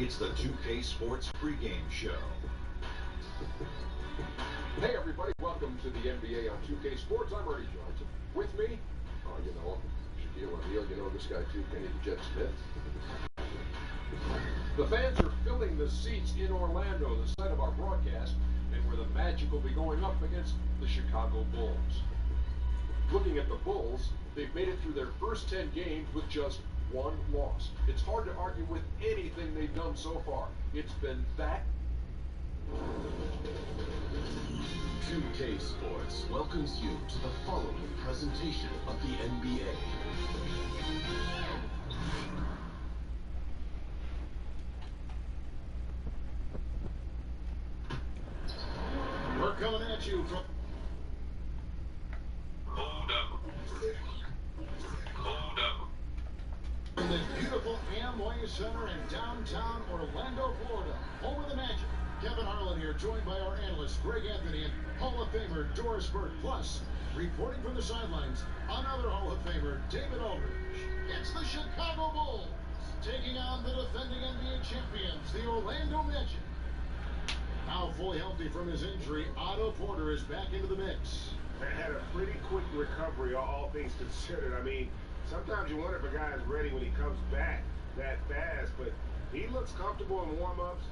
It's the 2K Sports pregame show. Hey everybody, welcome to the NBA on 2K Sports. I'm Ernie Johnson. With me, you know him, Shaquille O'Neal, you know this guy too, Kenny the Jet Smith. The fans are filling the seats in Orlando, the site of our broadcast, and where the Magic will be going up against the Chicago Bulls. Looking at the Bulls, they've made it through their first 10 games with just one loss. It's hard to argue with anything they've done so far. It's been that. 2K Sports welcomes you to the following presentation of the NBA. We're coming at you from... Hold up. From the beautiful Amway Center in downtown Orlando, Florida, home of the Magic. Kevin Harlan here, joined by our analyst Greg Anthony and Hall of Famer Doris Burke. Plus, reporting from the sidelines, another Hall of Famer, David Aldridge. It's the Chicago Bulls taking on the defending NBA champions, the Orlando Magic. Now fully healthy from his injury, Otto Porter is back into the mix. Had a pretty quick recovery, all things considered. I mean, sometimes you wonder if a guy is ready when he comes back that fast, but he looks comfortable in warm-ups,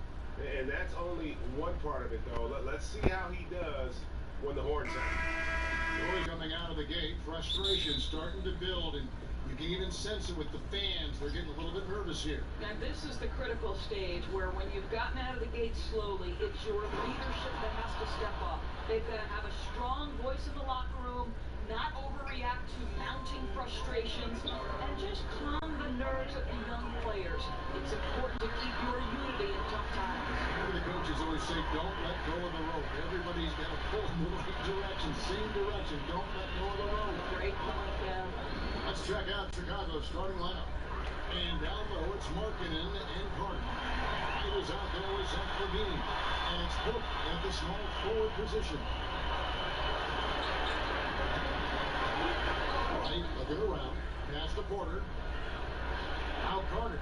and that's only one part of it, though. Let's see how he does when the horn sounds. Noise coming out of the gate, frustration starting to build, and you can even sense it with the fans. They're getting a little bit nervous here. And this is the critical stage where when you've gotten out of the gate slowly, it's your leadership that has to step up. They've got to have a strong voice in the locker room, not overreact to mounting frustrations, and just calm the nerves of the young players. It's important to keep your unity in tough times. The coaches always say, don't let go of the rope. Everybody's got to pull in the right direction, same direction. Don't let go of the rope. Great point, Kev. Let's check out Chicago's starting lineup. And down low, it's Markkanen and Carter. It is out there with Zach LaVine. And it's Book at the small forward position. Right, looking around. Pass to Porter. Now Carter.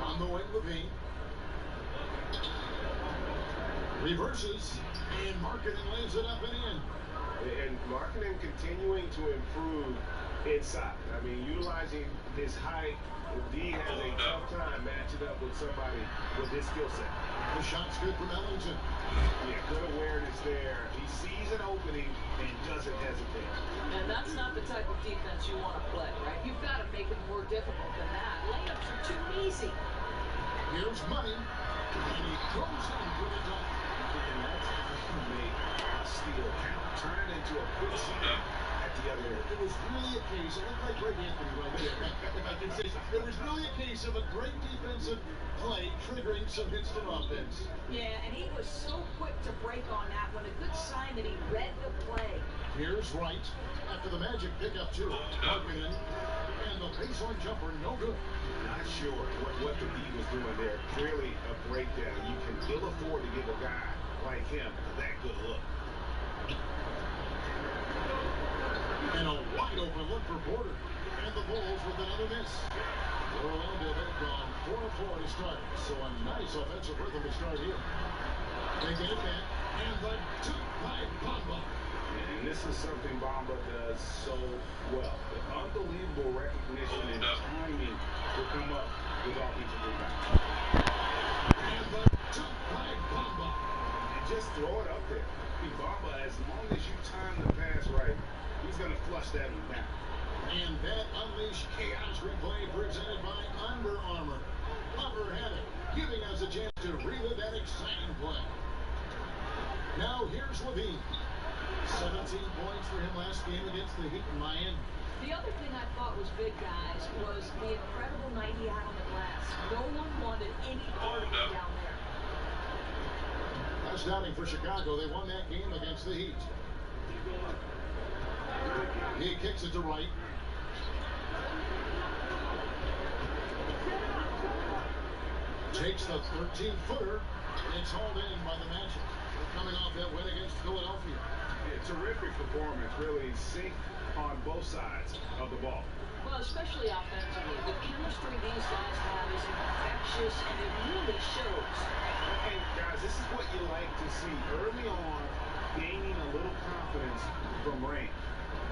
On the wing, LaVine. Reverses. And Markkanen lays it up and in. And Markkanen continuing to improve inside. I mean, utilizing his height. D has a tough time matching up with somebody with his skill set. The shot's good from Ellington. Yeah, good awareness there. He sees an opening and doesn't hesitate. And that's not the type of defense you want to play, right? You've got to make it more difficult than that. Layups are too easy. Here's Money. And he goes in for the dunk. And that's make a steal count. Turn it into a quick shot at the other end. It was really a case, it looked like Greg Anthony right there, if I can say so. It was really a case of a great defensive play triggering some instant offense. Yeah, and he was so quick to break on that one. A good sign that he read the play. Here's Wright after the Magic pick up two. Markkanen, and the baseline jumper, no good. Not sure what the D was doing there. Clearly a breakdown. You can ill afford to give a guy like him that good look. And a wide open look for Porter. And the Bulls with another miss. Orlando they've gone 4-4 to start. So a nice offensive rhythm to start here. They get it back. And the took by Bamba. And this is something Bamba does so well. The unbelievable recognition and timing to come up with offensive rebound. And the took by Bamba. And just throw it up there. Bamba, as long as you time the pass right, he's going to flush that one down. And that unleashed chaos replay presented by Under Armour. Lover had it, giving us a chance to relive that exciting play. Now here's LaVine. 17 points for him last game against the Heat in Miami. The other thing I thought was big, guys, was the incredible night he had on the glass. No one wanted any part of him down there. Last outing for Chicago, they won that game against the Heat. He kicks it to Wright. Takes the 13-footer. It's hauled in by the Magic. Coming off that win against Philadelphia. Yeah, terrific performance, really. Sink on both sides of the ball. Well, especially offensively. The chemistry these guys have is infectious, and it really shows. And guys, this is what you like to see early on, gaining a little confidence from range.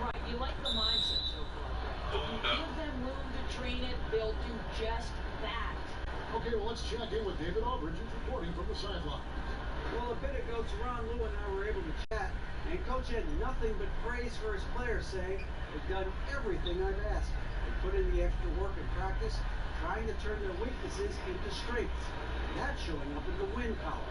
Right, you like the mindset so far. If you give them room to train it, they'll do just that. Okay, well, let's check in with David Aldridge, who's reporting from the sideline. Well, a bit ago, Teron Lou and I were able to chat, and Coach had nothing but praise for his players, saying they've done everything I've asked. They put in the extra work in practice, trying to turn their weaknesses into strengths. And that's showing up in the win column.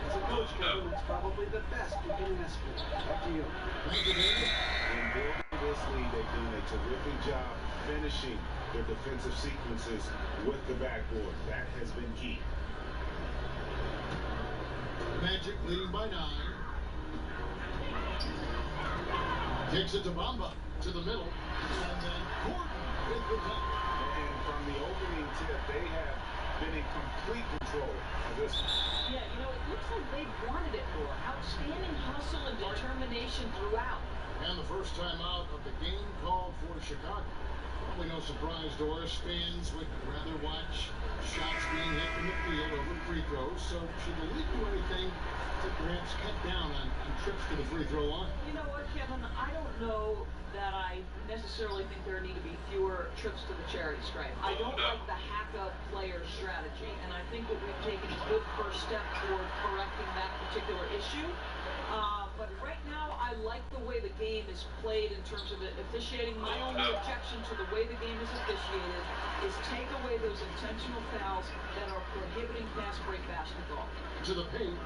As a coach, Kevin, it's probably the best you can ask for. Back to you. Thank you, David. In building this lead, they've done a terrific job finishing their defensive sequences with the backboard. That has been key. Magic leading by 9. Kicks it to Bamba, to the middle, and then Gordon with the dunk. And from the opening tip, they have been in complete control of this. Yeah, you know, it looks like they wanted it more. Outstanding hustle and determination throughout. And the first time out of the game called for Chicago. Probably no surprise, Doris. Fans would rather watch shots being hit from the field over free throws. So should the league do anything to perhaps cut down on trips to the free throw line? You know what, Kevin? I don't know that I necessarily think there need to be fewer trips to the charity stripe. I don't like the hack-up player strategy, and I think that we've taken a good first step toward correcting that particular issue. But right now, I like the way the game is played in terms of officiating. My only objection to the way the game is officiated is take away those intentional fouls that are prohibiting fast break basketball. To the paint.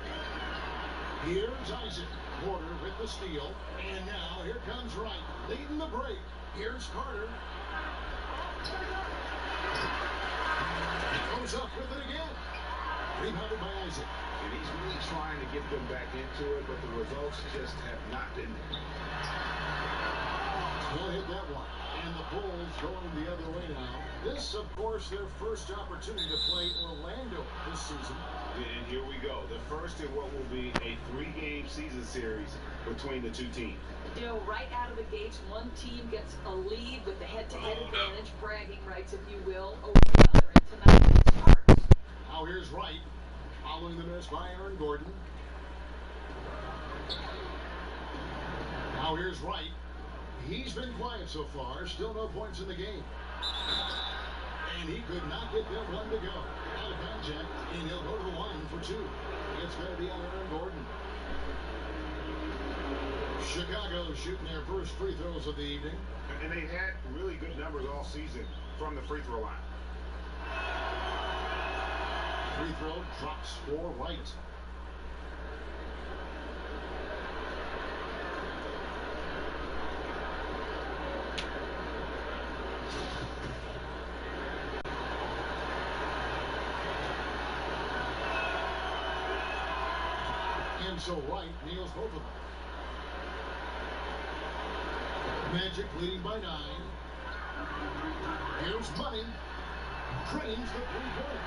Here's Isaac. Porter with the steal. And now here comes Wright leading the break. Here's Carter. Goes up with it again. Rebounded by Isaac. And he's really trying to get them back into it, but the results just have not been there. He'll hit that one. And the Bulls going the other way now. This, of course, their first opportunity to play Orlando this season. And here we go. The first in what will be a 3-game season series between the two teams. You know, right out of the gates, one team gets a lead with the head-to-head advantage, bragging rights, if you will, over the other. And tonight it starts. Now here's Wright. Following the miss by Aaron Gordon. Now here's Wright. He's been quiet so far. Still no points in the game. And he could not get that one to go. Out of contact, and he'll go to the line for 2. It's going to be on Aaron Gordon. Chicago shooting their first free throws of the evening. And they've had really good numbers all season from the free throw line. Free throw drops for Wright. And so Wright nails both of them. Magic leading by 9. Here's Money. Drains the three-point.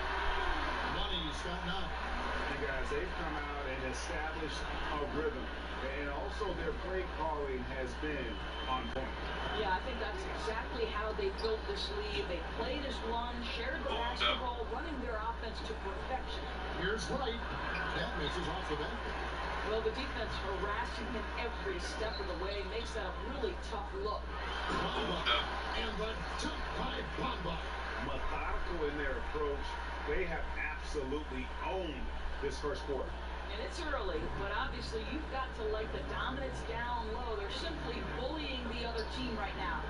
Money's got 9. And guys, they've come out and established a rhythm. And also their play calling has been on point. Yeah, I think that's exactly how they built this lead. They played as one, shared the basketball, running their offense to perfection. Here's Wright. That misses off the back. Well, the defense harassing him every step of the way makes that a really tough look. Bamba. And the dunk by Bamba. Methodical in their approach. They have absolutely owned this first quarter. And it's early, but obviously you've got to like the dominance down low. They're simply bullying the other team right now.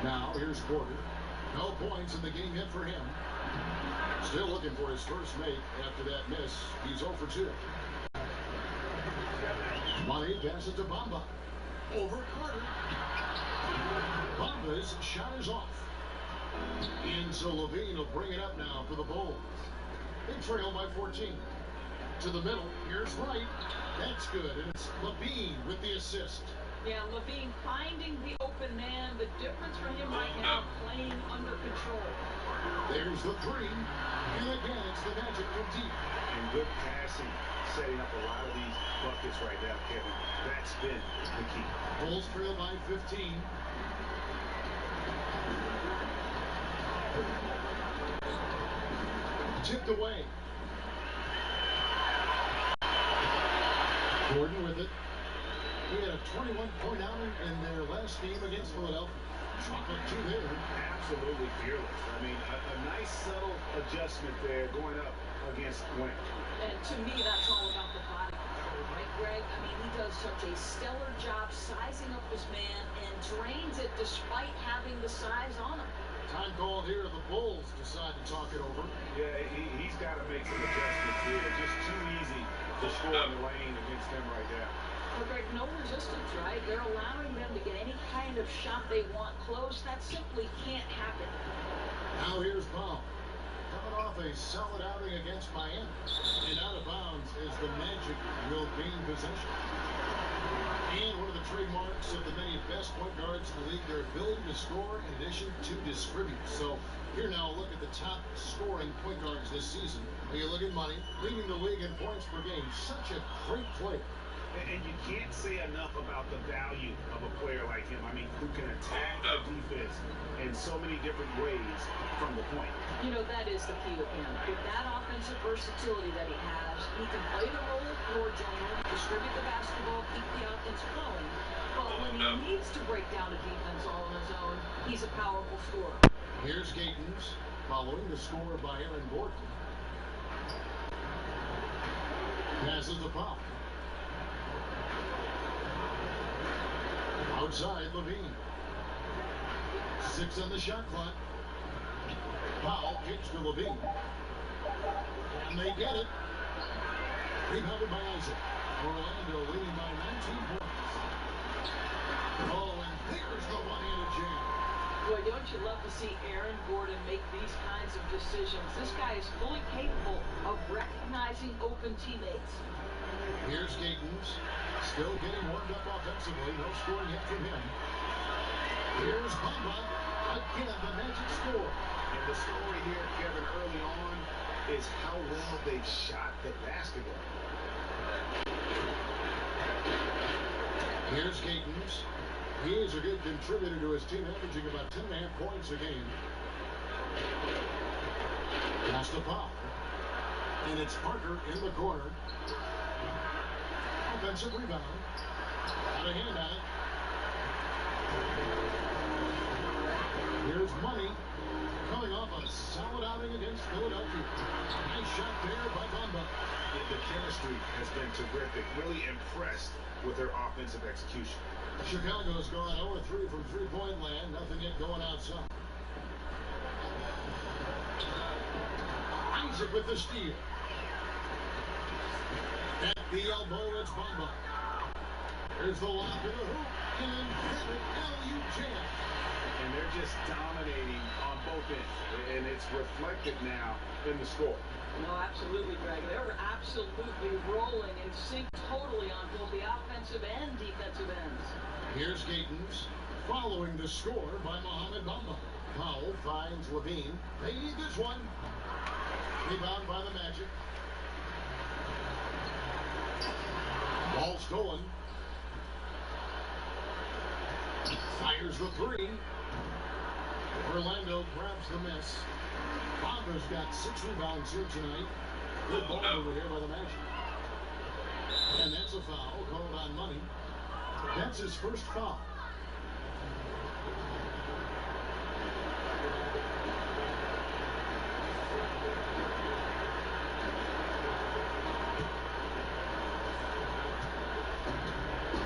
Now, here's Porter. No points in the game hit for him. Still looking for his first make after that miss. He's 0 for 2. Money passes to Bamba. Over Carter. Bamba's shot is off. And so Levine will bring it up now for the Bulls. They trail by 14. To the middle. Here's Wright. That's good. And it's Levine with the assist. Yeah, Levine finding the open man. The difference for him right now, playing under control. There's the 3. And again, it's the Magic from deep. And good passing, setting up a lot of these buckets right now, Kevin. That's been the key. Bulls trail by 15. Tipped away. Gordon with it. He had a 21-point outing in their last game against Philadelphia. Chocolate two there. Absolutely fearless. I mean, a nice subtle adjustment there going up against Wayne. And to me, that's all about the body control, right, Greg? I mean, he does such a stellar job sizing up his man and drains it despite having the size on him. Time called here. The Bulls decide to talk it over. Yeah, he's got to make some adjustments here. Just too easy to score in the lane against him right now. But Greg, no resistance, right? They're allowing them to get any kind of shot they want close. That simply can't happen. Now here's Paul. Coming off a solid outing against Miami. And out of bounds is the Magic will gain possession. And one of the trademarks of the many best point guards in the league, their ability to score in addition to distribute. So here now, look at the top scoring point guards this season. When you look at Money, leading the league in points per game. Such a great player. And you can't say enough about the value of a player like him. I mean, who can attack a defense in so many different ways from the point. You know, that is the key with him. With that offensive versatility that he has, he can play the role of floor general, distribute the basketball, keep the offense flowing. But when he needs to break down a defense all on his own, he's a powerful scorer. Here's Gatens, following the score by Aaron Gordon. Passes the pop. Outside, Levine. 6 on the shot clock. Powell kicks to Levine. And they get it. Rebounded by Isaac. Orlando leading by 19 points. Oh, and there's the one-handed jam. Boy, don't you love to see Aaron Gordon make these kinds of decisions. This guy is fully capable of recognizing open teammates. Here's Gatens. Still getting warmed up offensively. No scoring hit from him. Here's Bamba. Again, the Magic score. And the story here, Kevin, early on is how well they've shot the basketball. Here's Gatens. He is a good contributor to his team, averaging about 10.5 points a game. Pass to Pop. And it's Parker in the corner. Offensive rebound. Got a hand on it. Here's Money. Coming off a solid outing against Philadelphia. Nice shot there by Bamba. The chemistry has been terrific. Really impressed with their offensive execution. Chicago's gone 0-3 from three-point land. Nothing yet going outside. Isaac with the steal. At the elbow, it's Bamba. Here's the lob to the hoop. And LU jam. And they're just dominating on both ends. And it's reflected now in the score. No, absolutely, Greg. They're absolutely rolling and sync totally on both the offensive and defensive ends. Here's Gatens, following the score by Mohamed Bamba. Powell finds Levine. They need this one. Rebound by the Magic. Ball stolen. Fires the three. Orlando grabs the miss. Bamba's got 6 rebounds here tonight. Good ball over here by the Magic. And that's a foul called on Money. That's his first foul.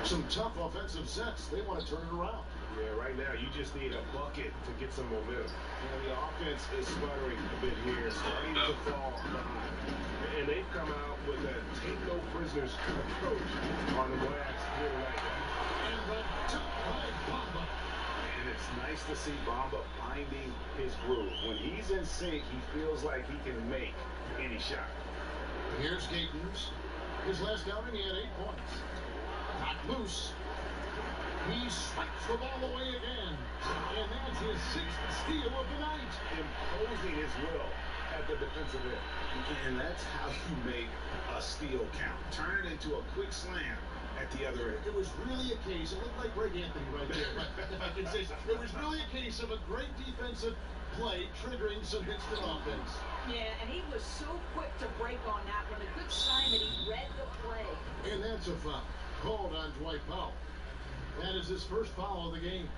Some tough offensive sets. They want to turn it around. Yeah, right now you just need a bucket to get some momentum. You know, the offense is sputtering a bit here, starting to fall behind. And they've come out with a take no prisoners approach on the glass here right now. And the top by Bamba. And it's nice to see Bamba finding his groove. When he's in sync, he feels like he can make any shot. Here's Gatens. His last outing, he had 8 points. Not loose. He swipes the ball away again. And that's his 6th steal of the night. Imposing his will at the defensive end. And that's how you make a steal count. Turn it into a quick slam at the other end. It was really a case, it looked like Greg Anthony right there, but if I can say so, it was really a case of a great defensive play triggering some instant offense. Yeah, and he was so quick to break on that one. A good sign that he read the play. And that's a foul called on Dwight Powell. That is his first foul of the game.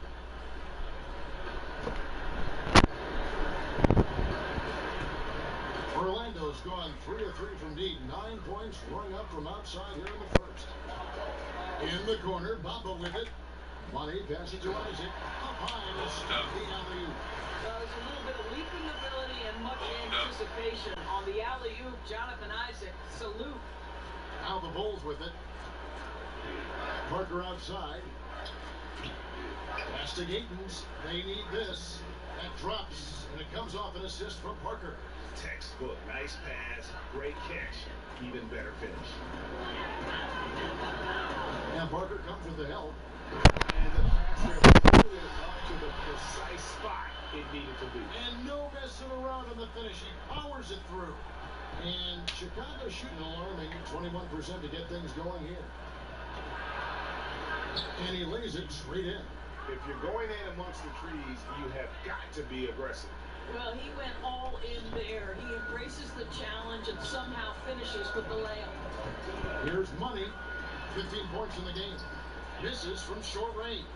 Orlando's gone 3 of 3 from deep. 9 points rung up from outside here in the first. In the corner, Bamba with it. Money passes to Isaac. Up high and a stop the alley-oop. There's a little bit of leaping ability and much anticipation on the alley-oop. Jonathan Isaac, salute. Now the Bulls with it. Parker outside. Pass to Gatens. They need this. That drops, and it comes off an assist from Parker. Textbook. Nice pass. Great catch. Even better finish. Now Parker comes with the help. And the pass there pulled it up to the precise spot it needed to be. And no messing around on the finish. He powers it through. And Chicago shooting alarming 21% to get things going here. And he lays it straight in. If you're going in amongst the trees, you have got to be aggressive. Well, he went all in there. He embraces the challenge and somehow finishes with the layup. Here's Money. 15 points in the game. Misses from short range.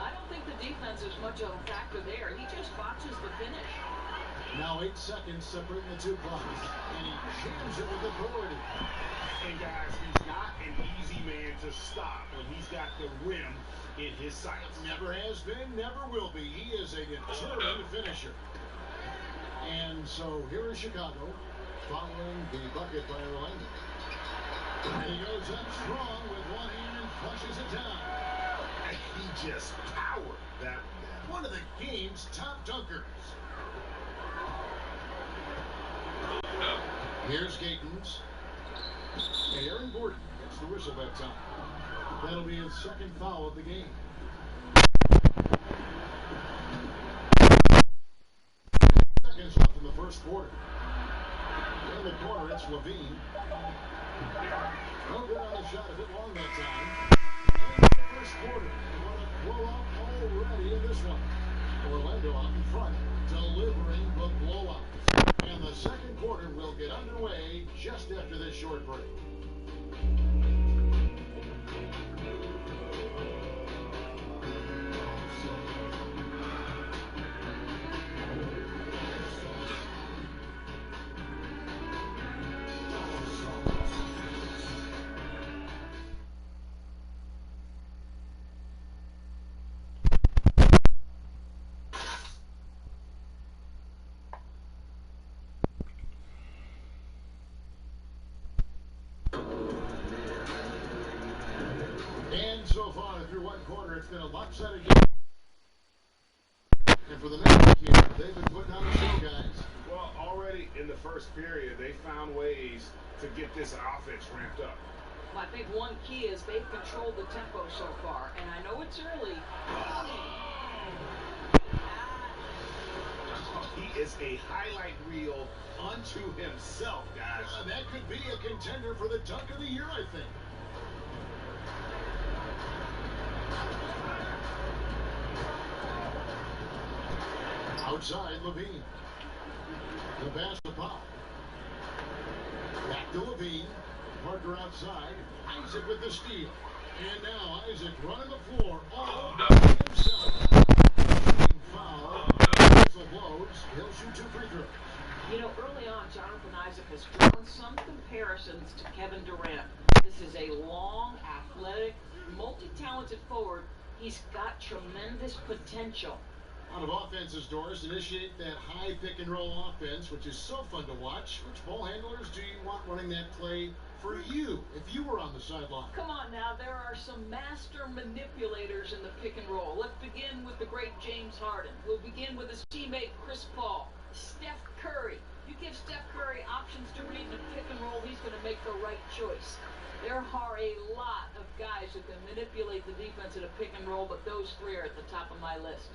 I don't think the defense is much of a factor there. He just botches the finish. Now 8 seconds separating the two clocks. And he jams it with authority. And guys, he's not an easy man to stop when he's got the rim in his sights. Never has been, never will be. He is a determined finisher. And so here is Chicago following the bucket by Orlando. And he goes up strong with one hand and flushes it down. And he just powered that one. One of the game's top dunkers. Here's Gatens. And Aaron Gordon gets the whistle that time. That'll be his second foul of the game. Seconds left in the first quarter. In the corner, it's Levine. No good on the shot, a bit long that time. In the first quarter, what a blowout already in this one. Orlando out in front, delivering the blowout. And the second quarter will get underway just after this short break. So far through one quarter, it's been a lopsided game. And for the next year, they've been putting on a show, guys. Well, already in the first period, they found ways to get this offense ramped up. Well, I think one key is they've controlled the tempo so far, and I know it's early. He is a highlight reel unto himself, guys. That could be a contender for the dunk of the year, I think. Outside, Levine. The pass to Powell. Back to Levine. Parker outside. Isaac with the steal. And now Isaac running the floor all by himself. Foul. Whistle blows. He'll shoot 2 free throws. You know, early on, Jonathan Isaac has drawn some comparisons to Kevin Durant. This is a long, athletic, multi-talented forward. He's got tremendous potential. Out of offenses, Doris, initiate that high pick-and-roll offense, which is so fun to watch. Which ball handlers do you want running that play for you if you were on the sideline? Come on now, there are some master manipulators in the pick-and-roll. Let's begin with the great James Harden. We'll begin with his teammate Chris Paul. Steph Curry. You give Steph Curry options to read in the pick-and-roll, he's going to make the right choice. There are a lot of guys who can manipulate the defense in a pick-and-roll, but those 3 are at the top of my list.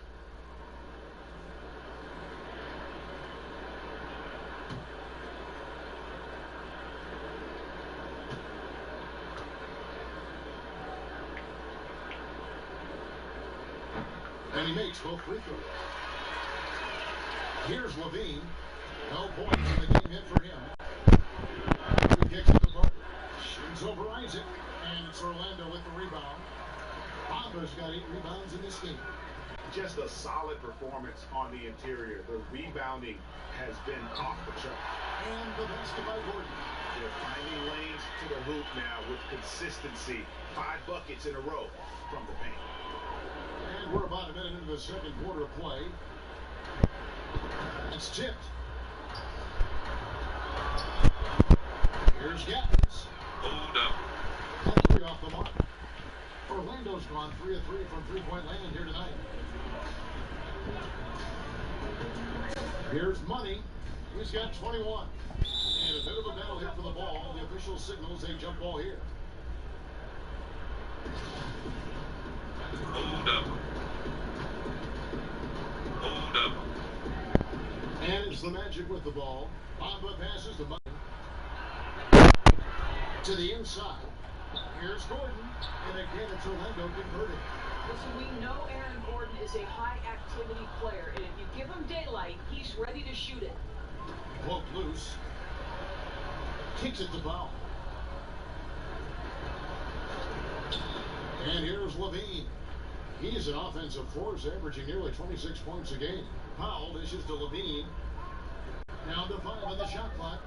And he makes both free throws. Here's Levine. No points in the game hit for him. He kicks it to Parker. Shoots over Isaac. And it's Orlando with the rebound. Bamba's got 8 rebounds in this game. Just a solid performance on the interior. The rebounding has been off the chart. And the basket by Gordon. They're finding lanes to the hoop now with consistency. 5 buckets in a row from the paint. And we're about a minute into the second quarter of play. It's tipped. Here's Gattens. Hold up. That 3 off the mark. Orlando's gone 3 of 3 from three-point land here tonight. Here's Money. He's got 21. And a bit of a battle here for the ball. The official signals a jump ball here. Hold up. Hold up. And it's the Magic with the ball. Bamba passes to Money. To the inside. Here's Gordon. And again, it's Orlando converted. Listen, we know Aaron Gordon is a high-activity player, and if you give him daylight, he's ready to shoot it. Poke loose. Kicks it to Powell. And here's Levine. He's an offensive force, averaging nearly 26 points a game. Powell dishes to Levine. Down to 5 on the shot clock.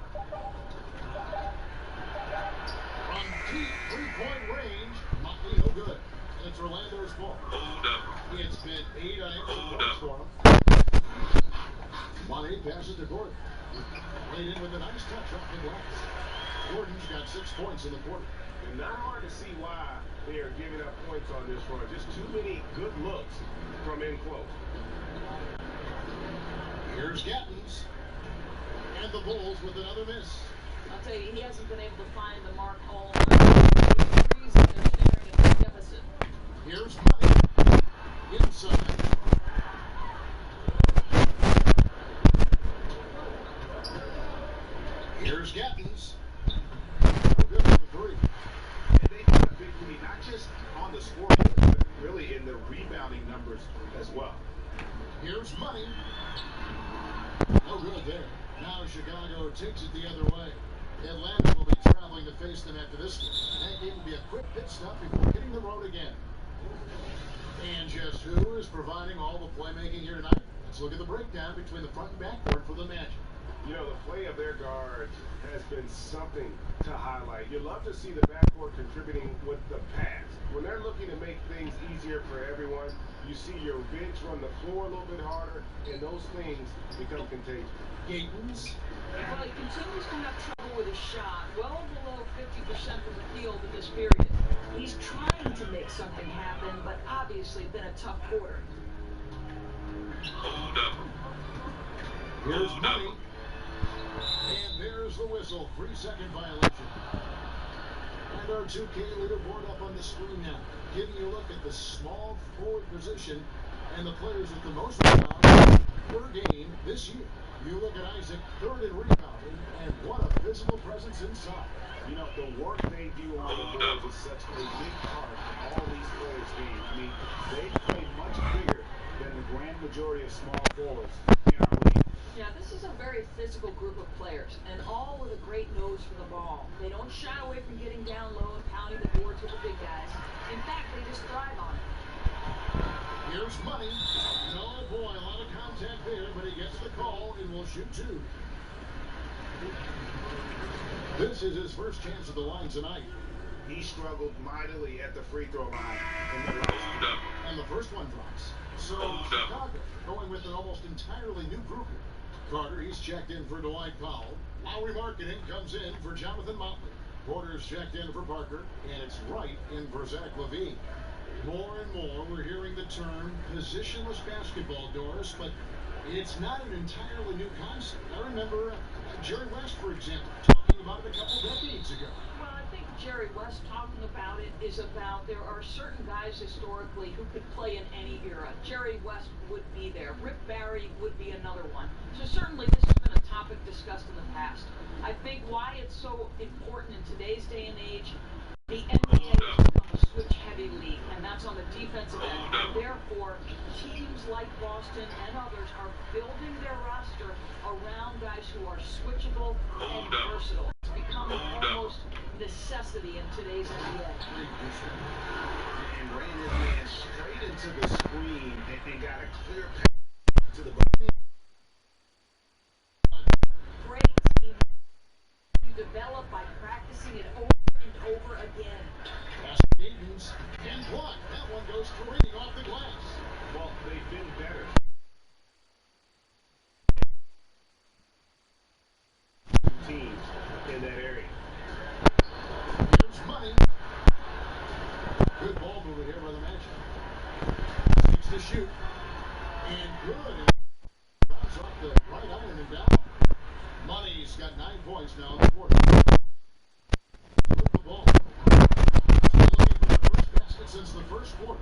From deep three-point range, Motley no good. And it's Orlando's ball. Hold up. It's been 8 Hold unanswered up. for him. Money passes to Gordon. Laid in with a nice touch off the glass. Gordon's got 6 points in the quarter. And not hard to see why they are giving up points on this run. Just too many good looks from in close. Here's Gattens. And the Bulls with another miss. I'll tell you, he hasn't been able to find the mark all night. The reason they're staring at the deficit. Here's Money. Inside. Here's Gattens. Good for the three. And they got a big lead, not just on the scoreboard, but really in the rebounding numbers as well. Here's Money. No good there. Now Chicago takes it the other way. Atlanta will be traveling to face them after this game. That game will be a quick pit stop before hitting the road again. And just who is providing all the playmaking here tonight? Let's look at the breakdown between the front and backcourt for the Magic. You know, the play of their guards has been something to highlight. You love to see the backcourt contributing with the pass. When they're looking to make things easier for everyone, you see your bigs run the floor a little bit harder, and those things become contagious. Gattens. Well, he continues to have trouble with his shot, well below 50% from the field in this period. He's trying to make something happen, but obviously been a tough quarter. Hold up. Here's Hold Money. up. And there's the whistle. 3-second violation. And our 2K leaderboard up on the screen now, giving you a look at the small forward position and the players with the most rebounds per game this year. You look at Isaac, 3rd in rebounding, and what a physical presence inside. You know, the work they do on the boards is such a big part of all these players' games. I mean, they play much bigger than the grand majority of small forwards in our league. Yeah, this is a very physical group of players, and all with a great nose for the ball. They don't shy away from getting down low and pounding the boards with the big guys. In fact, they just thrive on it. Here's Money. Oh boy, a lot of contact there, but he gets the call and will shoot 2. This is his first chance at the line tonight. He struggled mightily at the free throw line in the last Hold up. And the first one drops. So Hold up. Chicago going with an almost entirely new group here. Carter, he's checked in for Dwight Powell. Lowry Marketing comes in for Jonathan Motley. Porter's checked in for Parker, and it's Wright in for Zach LaVine. More and more, we're hearing the term positionless basketball, Doris, but it's not an entirely new concept. I remember Jerry West, for example, talking about it a couple decades ago. Well, I think Jerry West talking about it is about there are certain guys historically who could play in any era. Jerry West would be there. Rick Barry would be another one. So certainly this has been a topic discussed in the past. I think why it's so important in today's day and age, the NBA has become a switch-heavy league, and that's on the defensive end. And therefore, teams like Boston and others are building their roster around guys who are switchable and versatile. It's become an almost necessity in today's NBA. And ran his man straight into the screen and got a clear pass to the ball. Great team you develop by practicing it over and over again. Pass to Gaines and blocked. That one goes careening off the glass. Well, they've been better teams in that area. Here's Money. Good ball mover here by the Magic. Seeks to shoot. And good. Bounce off the right iron and down. Money's got 9 points now in the fourth. With the ball. Looking for the first basket since the first quarter.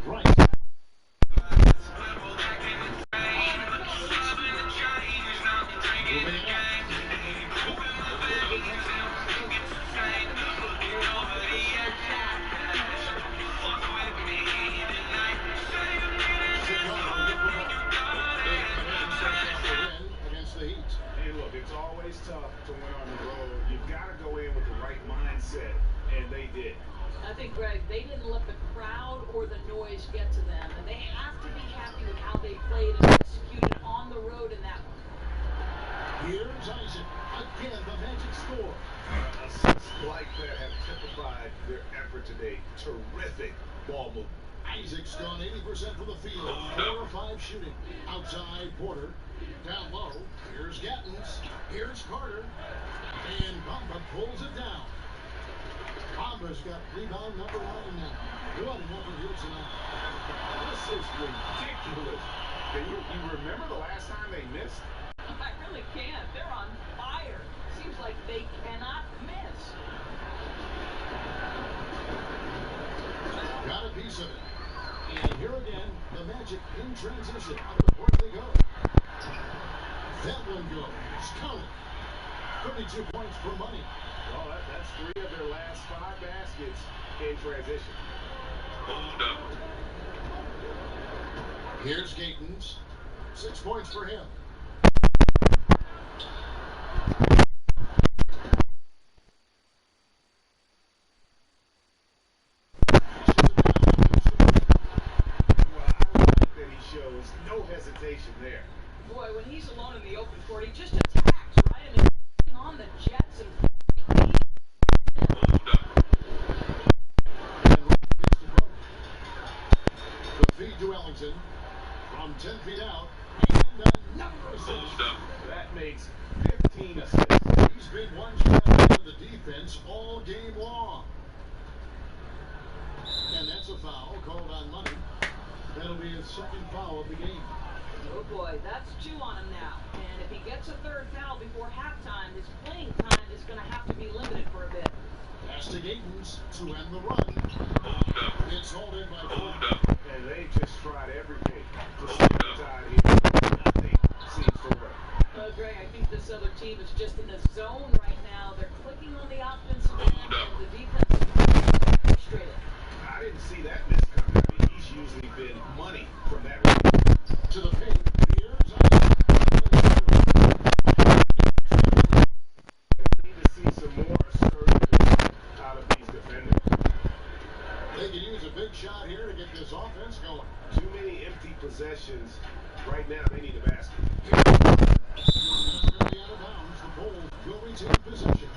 Right. Moving it up. Against the Heat. Hey, look, it's always tough to win on the road. You've got to go in with the right mindset, and they did. I think, Greg, they didn't let the crowd or the noise get to them, and they have to be happy with how they played and executed on the road in that one. Here's Isaac. Again, the Magic score. Assists like that have typified their effort today. Terrific ball movement. Isaac's gone 80% from the field. 4 of 5 shooting. Outside Porter. Down low. Here's Gattens. Here's Carter. And Bamba pulls it down. Bamba's got rebound number 9 now. What an effort here tonight. This is ridiculous. Can you remember the last time they missed? I really can't. They're on fire. Seems like they cannot miss. Got a piece of it. And here again, the Magic in transition. Out of the court they go. That one goes. Count it. 32 points for Money. Well, that's 3 of their last 5 baskets in transition. Hold up. Here's Gaetens. 6 points for him. Shows no hesitation there. Boy, when he's alone in the open court, he just attacks, right? I mean, on the Jets and Hold up. And gets the vote. The feed to Ellington from 10 feet out. And another assist. Hold up. That makes 15 assists. He's been one shot ahead of the defense all game long. And that's a foul called on Money. That'll be his second foul of the game. oh boy, that's 2 on him now. And if he gets a 3rd foul before halftime, his playing time is going to have to be limited for a bit. Pass to Gaetens to end the run. Hold up. It's hauled in by Hold Porter. up. And they just tried everything to stay tied here. Nothing seems to work. Greg, I think this other team is just in the zone right now. They're clicking on the offensive end, and the defensive is frustrated. I didn't see that miss coming. I mean, he's usually been money from that range. To the paint. Here's Isaac. We need to see some more assertiveness out of these defenders. They can use a big shot here to get this offense going. Too many empty possessions. Right now, they need a basket. It's going to be out of bounds. The Bulls will retain possession.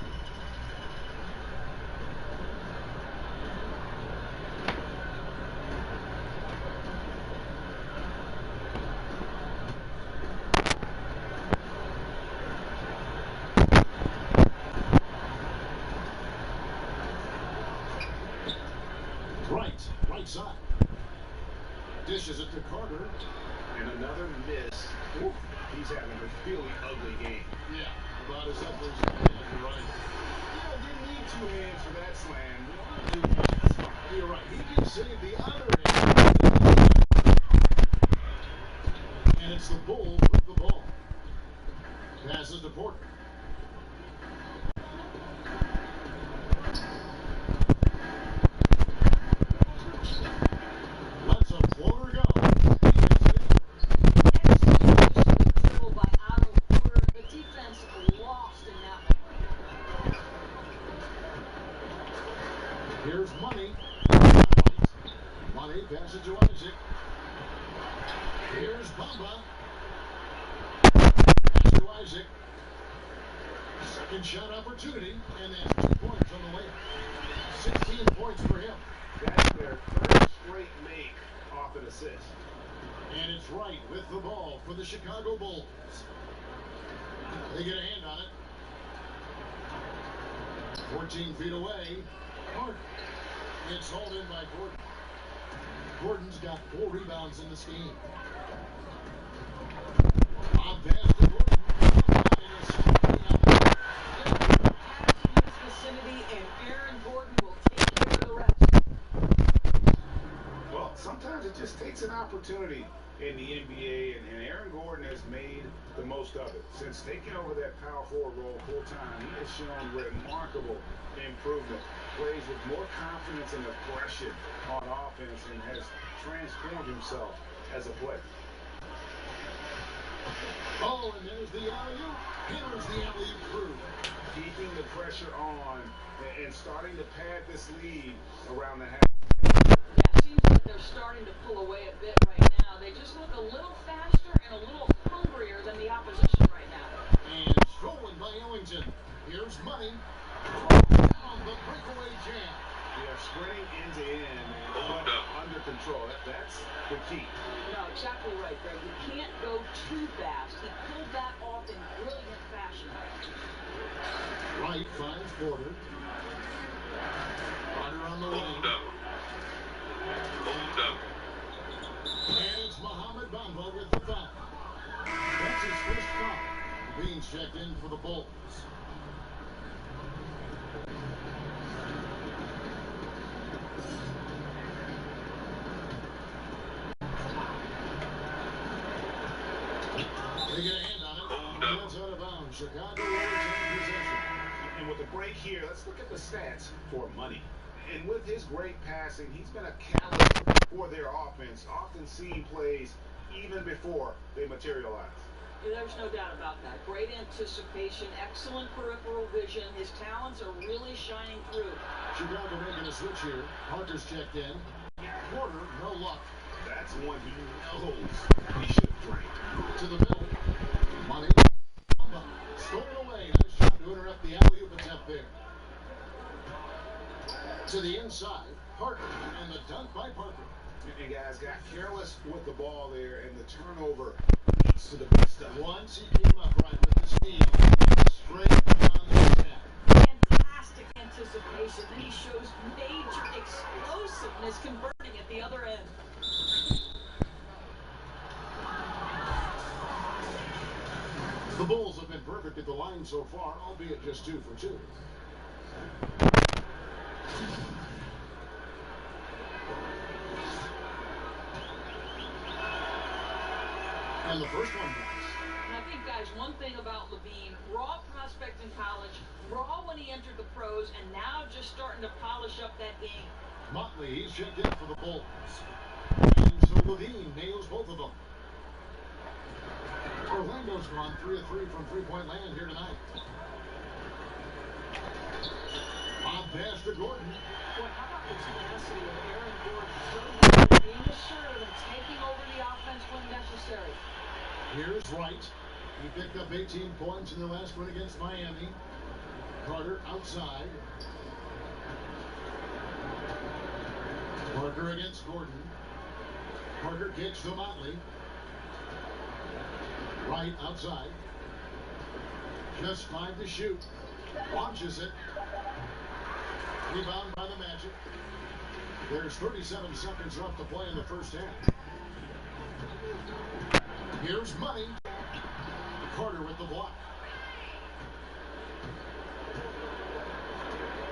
Right side. Dishes it to Carter. And another miss. Ooh, he's having a really ugly game. Yeah, about his efforts. You're right. Yeah, didn't need 2 hands for that slam. You're right. He can save the other hand. And it's the Bulls with the ball. Passes to Porter. Here's Money. Money passes to Isaac. Here's Bamba. Pass to Isaac. Second shot opportunity, and that's 2 points on the layup. 16 points for him. That's their third straight make off an assist. And it's Wright with the ball for the Chicago Bulls. They get a hand on it. 14 feet away. Hart. It's hauled in by Gordon. Gordon's got 4 rebounds in this game. On pass to Gordon. Vicinity, and Aaron Gordon will take care of the rest. Well, sometimes it just takes an opportunity in the NBA, and Aaron Gordon has made the most of it. Since taking over that power forward role full time, he has shown remarkable improvement. Plays with more confidence and aggression on offense and has transformed himself as a player. Oh, and there's the alley-oop. Here's the alley-oop through. Keeping the pressure on and starting to pad this lead around the half. Yeah, it seems like they're starting to pull away a bit right now. They just look a little faster and a little hungrier than the opposition right now. And stolen by Ellington. Here's Money. On the breakaway jam. Yeah, sprinting end to end and under control. That's the key. No, exactly right, Greg. You can't go too fast. He pulled that off in brilliant fashion. Wright finds Porter. Carter on the wing. Hold up. Hold up. And it's Mohamed Bamba with the foul. That's his first foul. Beans checked in for the Bulls. They get a hand on it. Hold up. That's out of bounds. Chicago will retain possession. And with the break here, let's look at the stats for Money. And with his great passing, he's been a catalyst for their offense, often seeing plays even before they materialize. There's no doubt about that. Great anticipation, excellent peripheral vision. His talents are really shining through. Chicago making a switch here. Parker's checked in. Porter, no luck. That's one he knows he should have drained. To the middle. Money. Stolen away. Nice shot to interrupt the alley-oop attempt there. To the inside. Parker. And the dunk by Parker. And guys got careless with the ball there, and the turnover leads to the best stuff. Once he came up right with the steal. Straight on the attack. Fantastic anticipation. Then he shows major explosiveness converting at the other end. The Bulls have been perfect at the line so far, albeit just 2 for 2. And the first one goes. And I think, guys, one thing about Levine, raw prospect in college, raw when he entered the pros, and now just starting to polish up that game. Motley, he's checked in for the Bulls. And so Levine nails both of them. Orlando's gone 3 of 3 from three-point land here tonight. On pass to Gordon. Boy, how about the tenacity of Aaron Gordon? So good at being assertive and taking over the offense when necessary. Here's Wright. He picked up 18 points in their last win against Miami. Carter outside. Parker against Gordon. Parker kicks to Motley. Wright outside. Just 5 to shoot. Launches it. Rebound by the Magic. There's 37 seconds left to play in the first half. Here's Money. Carter with the block.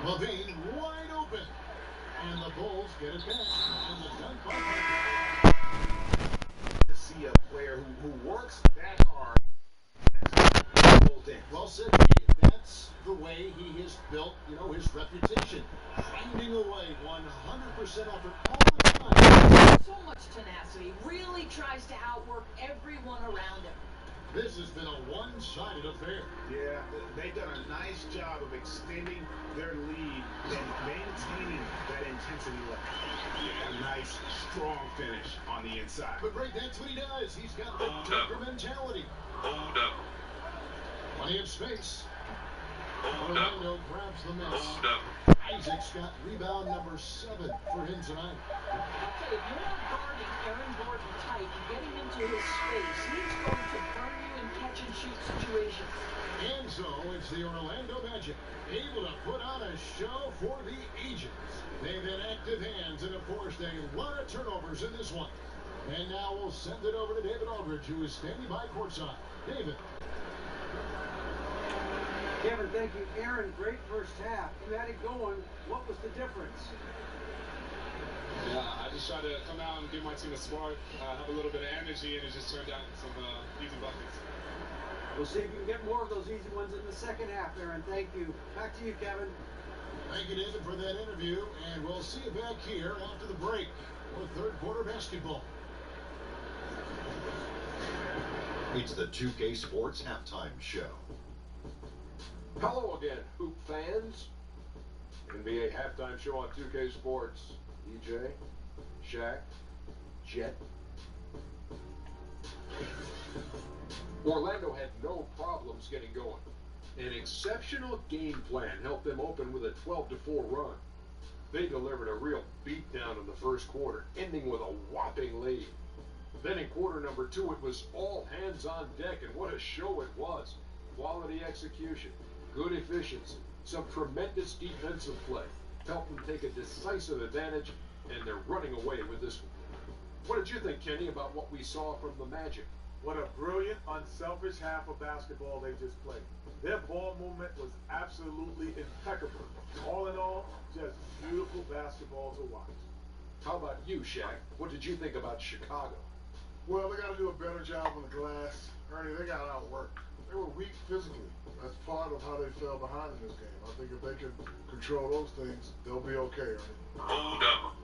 Levine wide open. And the Bulls get it back. And the dunk by Parker. To see a player who works that hard. Well said, Jay. That's the way he has built, his reputation. Grinding away 100% effort all the time. So much tenacity. Really tries to outwork everyone around him. This has been a one-sided affair. Yeah, they've done a nice job of extending their lead and mainly retaining that intensity level. Yeah, a nice, strong finish on the inside. But right, that's what he does. He's got the Joker mentality. Hold up. Plenty of space. Hold up. Orlando grabs the miss. Hold up. Isaac's got rebound number 7 for him tonight. Okay, if you're not guarding Aaron Gordon tight and getting into his space, he's going to burn you in catch-and-shoot situations. And so it's the Orlando Magic, able to put on a show for the Agents. They've had active hands and have forced a lot of turnovers in this one. And now we'll send it over to David Aldridge, who is standing by courtside. David. Kevin, thank you. Aaron, great first half. You had it going. What was the difference? Yeah, I just tried to come out and give my team a spark, have a little bit of energy, and it just turned out some easy buckets. We'll see if you can get more of those easy ones in the second half, Aaron. Thank you. Back to you, Kevin. Thank you, David, for that interview. And we'll see you back here after the break for third quarter basketball. It's the 2K Sports Halftime Show. Hello again, hoop fans. NBA halftime show on 2K Sports. EJ, Shaq, Jet. Orlando had no problems getting going. An exceptional game plan helped them open with a 12-4 run. They delivered a real beatdown in the first quarter, ending with a whopping lead. Then in quarter number 2, it was all hands on deck, and what a show it was. Quality execution, good efficiency, some tremendous defensive play. Helped them take a decisive advantage, and they're running away with this one. What did you think, Kenny, about what we saw from the Magic? What a brilliant, unselfish half of basketball they just played. Their ball movement was absolutely impeccable. All in all, just beautiful basketball to watch. How about you, Shaq? What did you think about Chicago? Well, they got to do a better job on the glass. Ernie, they got outworked. They were weak physically. That's part of how they fell behind in this game. I think if they can control those things, they'll be okay, Ernie. Hold up.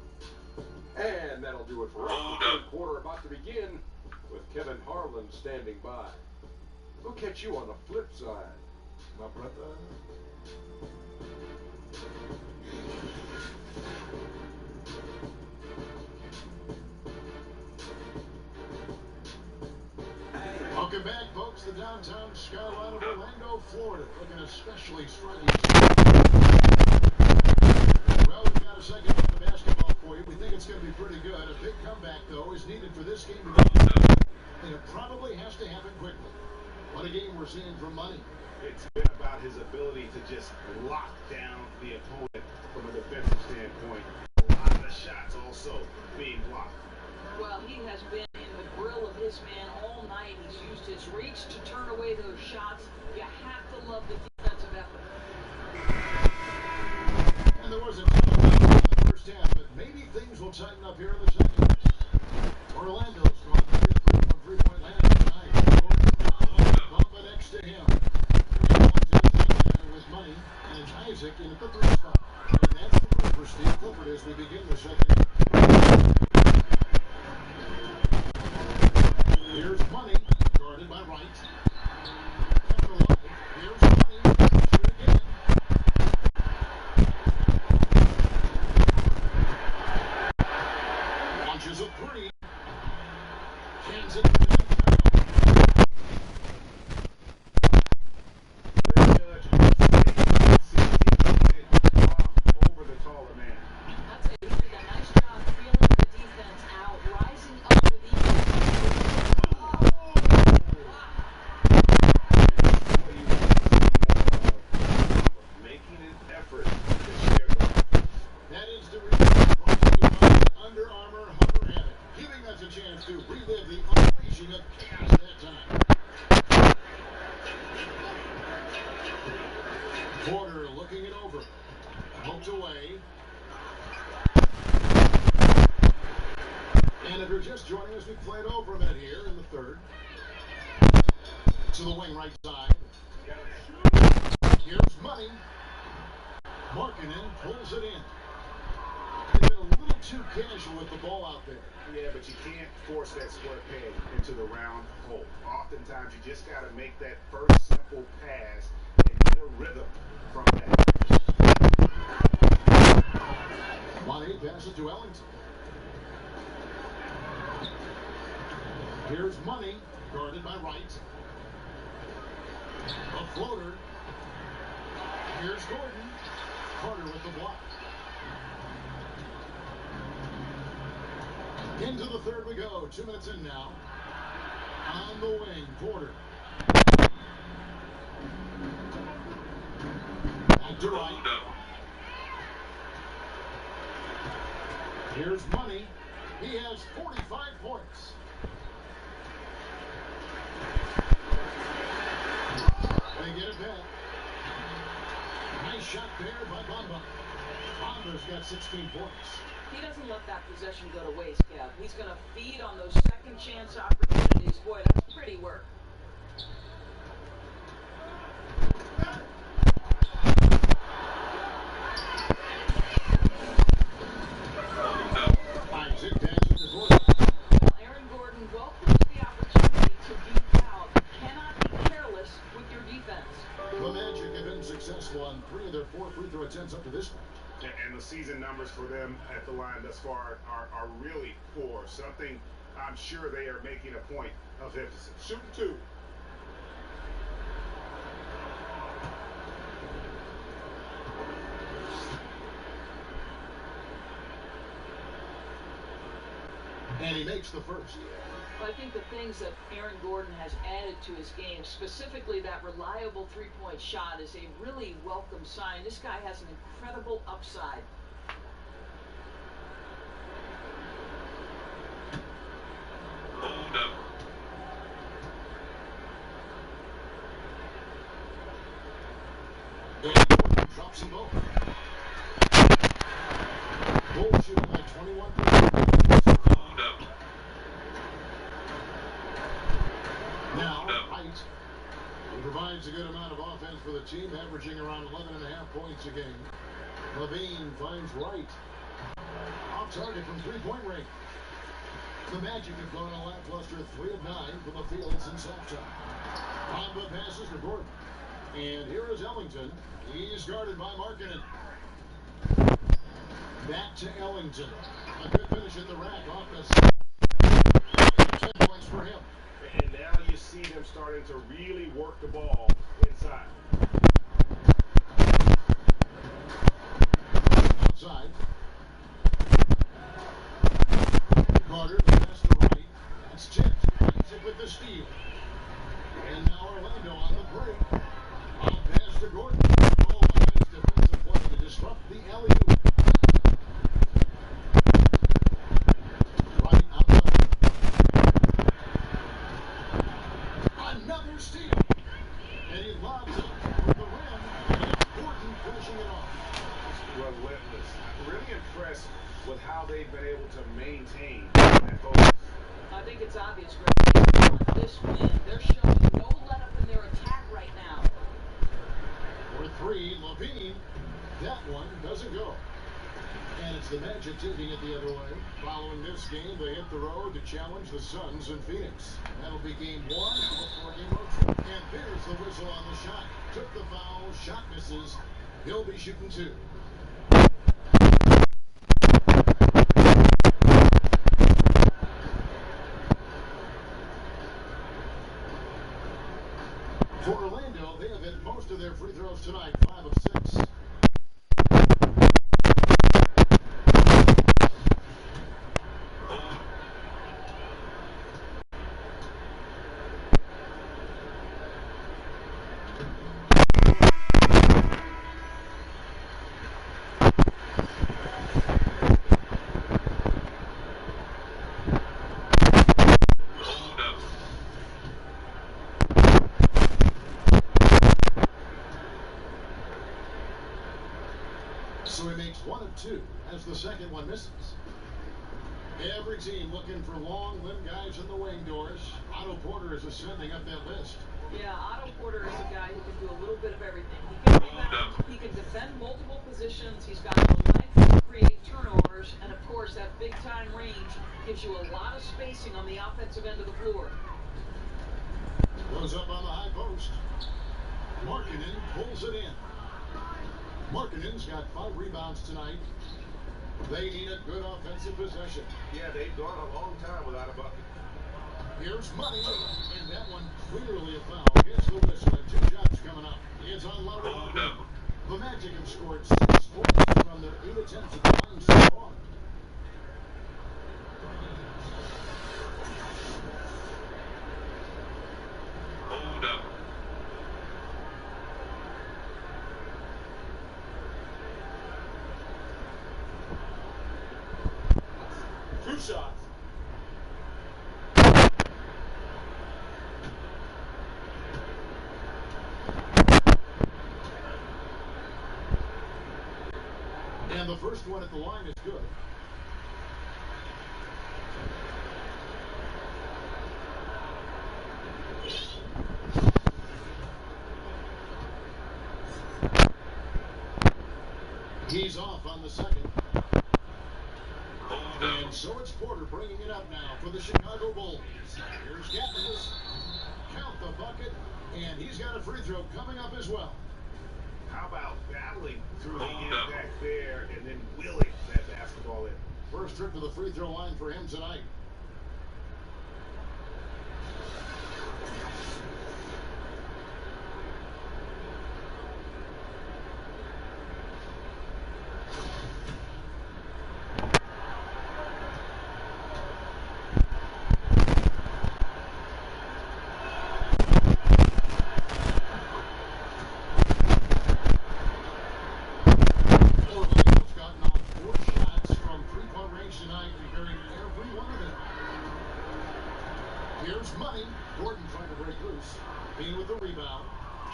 And that'll do it for us. Hold The third up. quarter about to begin with Kevin Harlan standing by. We'll catch you on the flip side, my brother. Welcome back, folks. The downtown skyline of Orlando, Florida, looking especially striking. Well, we've got a second look at basketball for you. We think it's going to be pretty good. A big comeback, though, is needed for this game to be. And it probably has to happen quickly. What a game we're seeing from Money. It's been about his ability to just lock down the opponent from a defensive standpoint. A lot of the shots also being blocked. Well, he has been in the grill of his man all night. He's used his reach to turn away those shots. You have to love the defensive effort. And there was a ton of in the first half, but maybe things will tighten up here in the second. Orlando's gone 3 from three-point land tonight. Bumba next to him. With Money and Isaac in the 3 spot. And that's the move for Steve Clifford as we begin the second. Here's Money, guarded by Wright. After Love, here's Money, shoot again. Launches a 3. Hands it to the Over the taller man. I'd say he did a nice job feeling the defense out, rising up to the Making an effort to share the ball. That is the reason brought to you by Under Armour Hover Habit, giving us a chance to relive the unleashing of chaos that time. Porter looking it over. Poked away. And if you're just joining us, we played over a minute here in the third. To the wing right side. Here's Money. Markkanen pulls it in. They've been a little too casual with the ball out there. Yeah, but you can't force that square peg into the round hole. Oftentimes, you just got to make that first simple pass and get a rhythm from that. pass it to Ellington. Here's Money, guarded by Wright. A floater. Here's Gordon. Carter with the block. Into the third we go. 2 minutes in now. On the wing, Porter. Back to Wright. Here's Money. He has 45 points. They get it back. Nice shot there by Bamba. Bamba's got 16 points. He doesn't let that possession go to waste, Kev. He's going to feed on those second chance opportunities. Boy, that's pretty work. Isaac passes to Gordon. Well, Aaron Gordon welcomes the opportunity to be fouled. Cannot be careless with your defense. The Magic have been successful on 3 of their 4 free throw attempts up to this point. And the season numbers for them at the line thus far are really poor. Something I'm sure they are making a point of emphasis. Shooting 2. And he makes the first. Well, I think the things that Aaron Gordon has added to his game, specifically that reliable three-point shot, is a really welcome sign. This guy has an incredible upside. Hold up. And Gordon drops them both. Bulls shooting by 21%. Hold up. Now, Wright, he provides a good amount of offense for the team, averaging around 11.5 points a game. Levine finds Wright. Off target from three-point range. The Magic have gone a lackluster 3 of 9 from the field since halftime. Bamba passes to Gordon. And here is Ellington. He's guarded by Markkanen. Back to Ellington. A good finish in the rack off the 10 points for him. And now you see them starting to really work the ball inside. Outside. Carter, the pass to Wright. That's tipped. Isaac with the steal. And now Orlando on the break. On pass to Gordon. Oh, a nice defensive play to disrupt the alley-oop. Right outside. Another steal. And he lobs it with the rim. And it's Gordon finishing it off. Relentless. Really impressed with how they've been able to maintain that focus. I think it's obvious, Greg. They want this win. They're showing no let-up in their attack right now. For 3, Levine. That one doesn't go. And it's the Magic taking it the other way. Following this game, they hit the road to challenge the Suns in Phoenix. That'll be game 1 of a 4-game road trip. And there's the whistle on the shot. Took the foul, shot misses. He'll be shooting 2. For Orlando, they have hit most of their free throws tonight, 5 of 6. Hold up. So he makes 1 of 2 as the second one misses. Every team looking for long limb guys in the wing doors. Otto Porter is ascending up that list. Yeah, Otto Porter is a guy who can do a little bit of everything. He can rebound, he can defend multiple positions, he's got the length to create turnovers, and of course that big-time range gives you a lot of spacing on the offensive end of the floor. Goes up on the high post. Markkanen pulls it in. Markkanen's got 5 rebounds tonight. They need a good offensive possession. Yeah, they've gone a long time without a bucket. Here's money, and that one clearly a foul. Gets the whistle, and 2 shots coming up. It's on Lowry. Hold up. The Magic have scored 6 points from their 8 attempts at the line so far. Hold up. 2 shots. And the first one at the line is good. He's off on the second. And so it's Porter bringing it up now for the Chicago Bulls. Here's Gaffney. Count the bucket, and he's got a free throw coming up as well. How about battling through the impact there and then willing that basketball in? First trip to the free throw line for him tonight.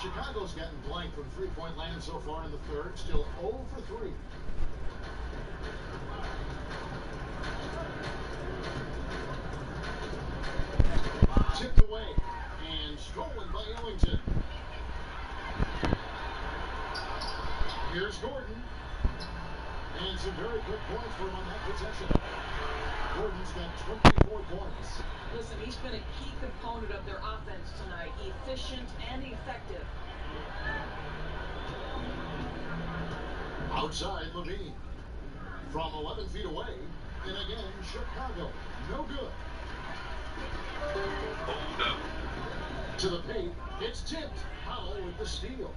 Chicago's gotten blank from three-point land so far in the third, still 0 for 3. Tipped away and stolen by Ellington. Here's Gordon. And some very good points for him on that possession. Gordon's got 24 points. Listen, he's been a key component of their offense tonight. Efficient and effective. Outside, Levine. From 11 feet away. And again, Chicago. No good. Hold up. To the paint. It's tipped. Powell with the steal.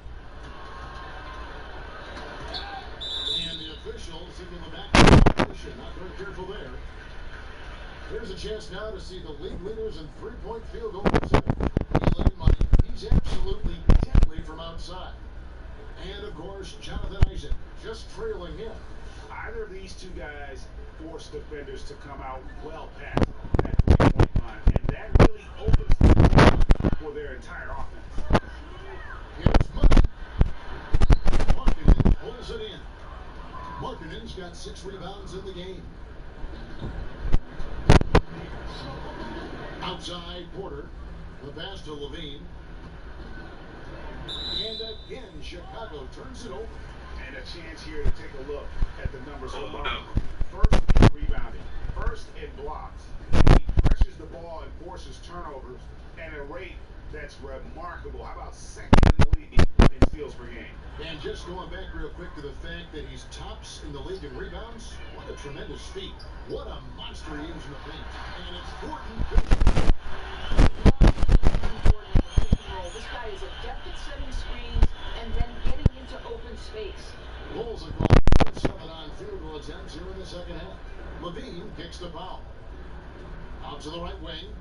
And the officials signal the back violation. Not very careful there. Here's a chance now to see the league leaders in three-point field goal percentage. Eli Money. He's absolutely deadly from outside. And of course, Jonathan Isaac just trailing him. Either of these two guys force defenders to come out well past that three-point line, and that really opens the door for their entire offense. Here's Money. Markkanen pulls it in. Markkanen's got 6 rebounds in the game. Outside, Porter. The pass to Levine. And again, Chicago turns it over. And a chance here to take a look at the numbers for Hold Money. up. First in rebounding, first in blocks. He pressures the ball and forces turnovers at a rate that's remarkable. How about second in the league in steals per game? And just going back real quick to the fact that he's tops in the league in rebounds, what a tremendous feat. What a monster he is in the paint. And it's Gordon. This guy is adept at setting screens and then getting into open space. Bulls have gone 7 on field goal attempts here in the second half. Levine kicks the foul. Out to the right wing.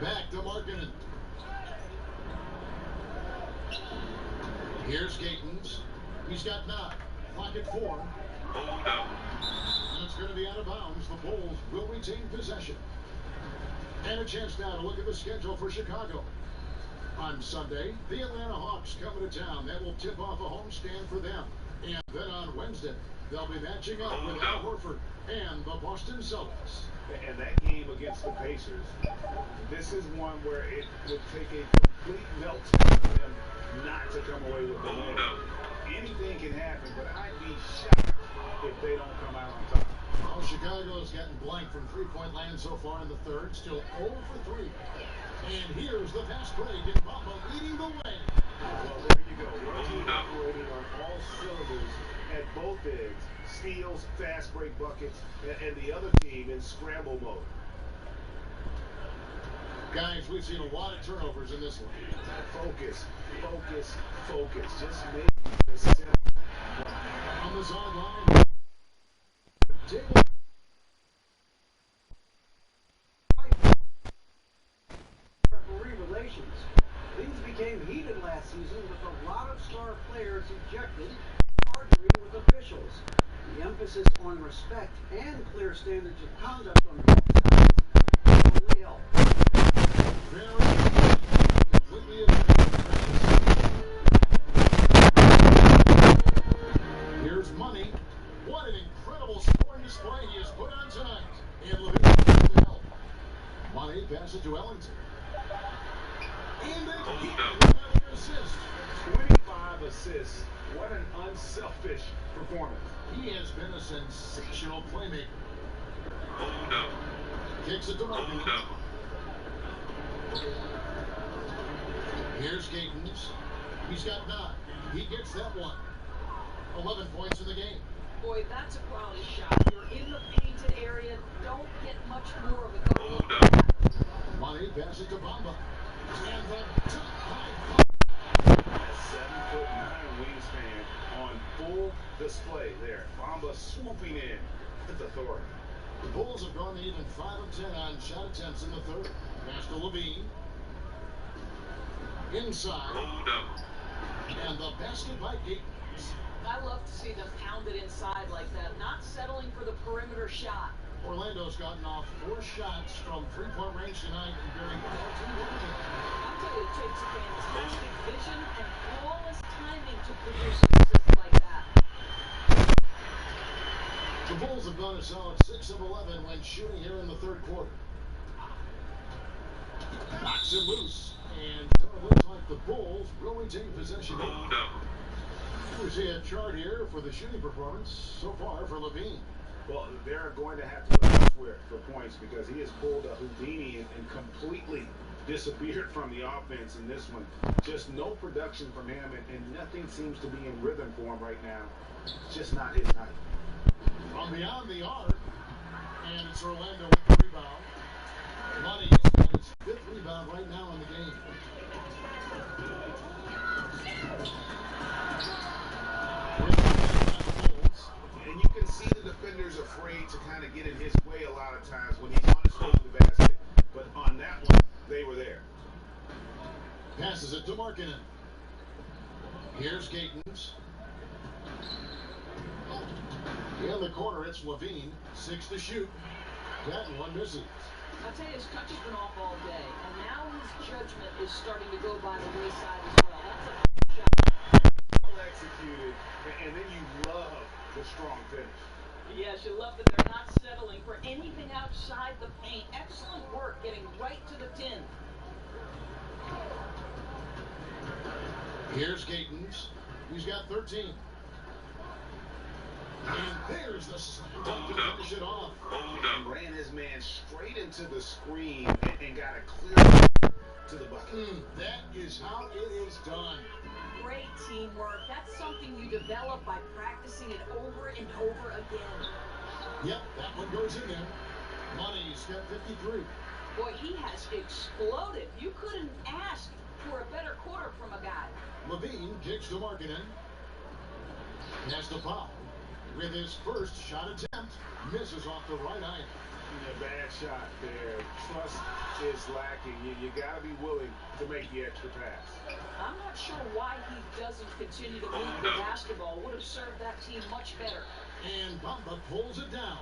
Back to Markkanen. Here's Gatens. He's got 9. Clock at 4. Hold up. And it's going to be out of bounds. The Bulls will retain possession. And a chance now to look at the schedule for Chicago. On Sunday, the Atlanta Hawks coming to town. That will tip off a homestand for them. And then on Wednesday, they'll be matching up with Al Horford and the Boston Celtics. And that game against the Pacers, this is one where it would take a complete meltdown for them not to come away with the win. Anything can happen, but I'd be shocked if they don't come out on top. Well, Chicago's gotten blank from three-point land so far in the third, still 0 for 3. And here's the fast break, and Bamba leading the way. Well, there you go. One team operating on all cylinders at both figs, steals, fast break buckets, and the other team in scramble mode. Guys, we've seen a lot of turnovers in this one. Focus, focus, focus. Just make the simple. On the sideline, referee relations. Things became heated last season with a lot of star players ejected, arguing with officials. The emphasis on respect and clear standards of conduct on both sides only helped. Here's Money. What an incredible scoring display he has put on tonight. And Levine with the help. Money passes to Ellington. And they keep another assist. 25 assists. What an unselfish performance. He has been a sensational playmaker. Hold up. Kicks it to Murphy. Hold up. Here's Gatens. He's got 9. He gets that one. 11 points in the game. Boy, that's a quality shot. You're in the painted area. Don't get much more of a go. Hold up. Money passes to Bamba. And the top high. 7'9" wingspan on full display there. Bamba swooping in with authority. The Bulls have gone to even 5 of 10 on shot attempts in the third. Pass to Levine. Inside. Hold up. And the basket by Gatens. I love to see them pound it inside like that, not settling for the perimeter shot. Orlando's gotten off 4 shots from 3-point range tonight and very well to working. I'll tell you, it takes fantastic vision and flawless timing to produce an assist like that. The Bulls have gone a solid 6 of 11 when shooting here in the third quarter. Knocks it loose. And so it looks like the Bulls will retain possession. Hold up. We see a chart here for the shooting performance so far for Levine. Well, they're going to have to look elsewhere for points because he has pulled a Houdini and completely disappeared from the offense in this one. Just no production from him, and nothing seems to be in rhythm for him right now. It's just not his night. From beyond the arc, and it's Orlando with the rebound. Money has got his 5th rebound right now in the game. And you can see the defenders afraid to kind of get in his way a lot of times when he's on his way to the basket. But on that one, they were there. Passes it to Markkanen. Here's Gatens. In the corner, it's Levine. 6 to shoot. That one misses. I'll tell you, his touch has been off all day, and now his judgment is starting to go by the wayside as well. That's a shot. Well executed, and then you love the strong finish. Yes, you love that they're not settling for anything outside the paint. Excellent work getting right to the tin. Here's Gatens. He's got 13. And there's the slam dunk to finish it off. And ran his man straight into the screen and got a clear to the bucket. That is how it is done. Great teamwork. That's something you develop by practicing it over and over again. Yep, that one goes in there. Money's got 53. Boy, he has exploded. You couldn't ask for a better quarter from a guy. Levine kicks to Markkanen. Has the foul. With his first shot attempt, misses off the right eye. A bad shot there. Trust is lacking. You got to be willing to make the extra pass. I'm not sure why he doesn't continue to move the basketball. Would have served that team much better. And Bamba pulls it down.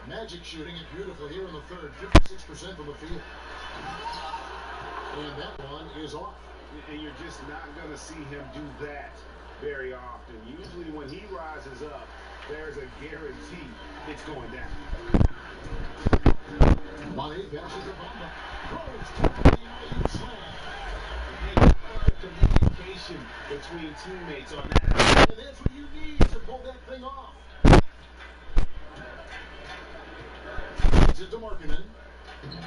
Magic shooting it beautifully here in the third. 56% from the field. And that one is off. And you're just not going to see him do that very often. Usually when he rises up, there's a guarantee it's going down. Money passes to Bamba. Throws to the alley-oop slam. And the communication between teammates on that. And that's what you need to pull that thing off. It's it to Markkanen. And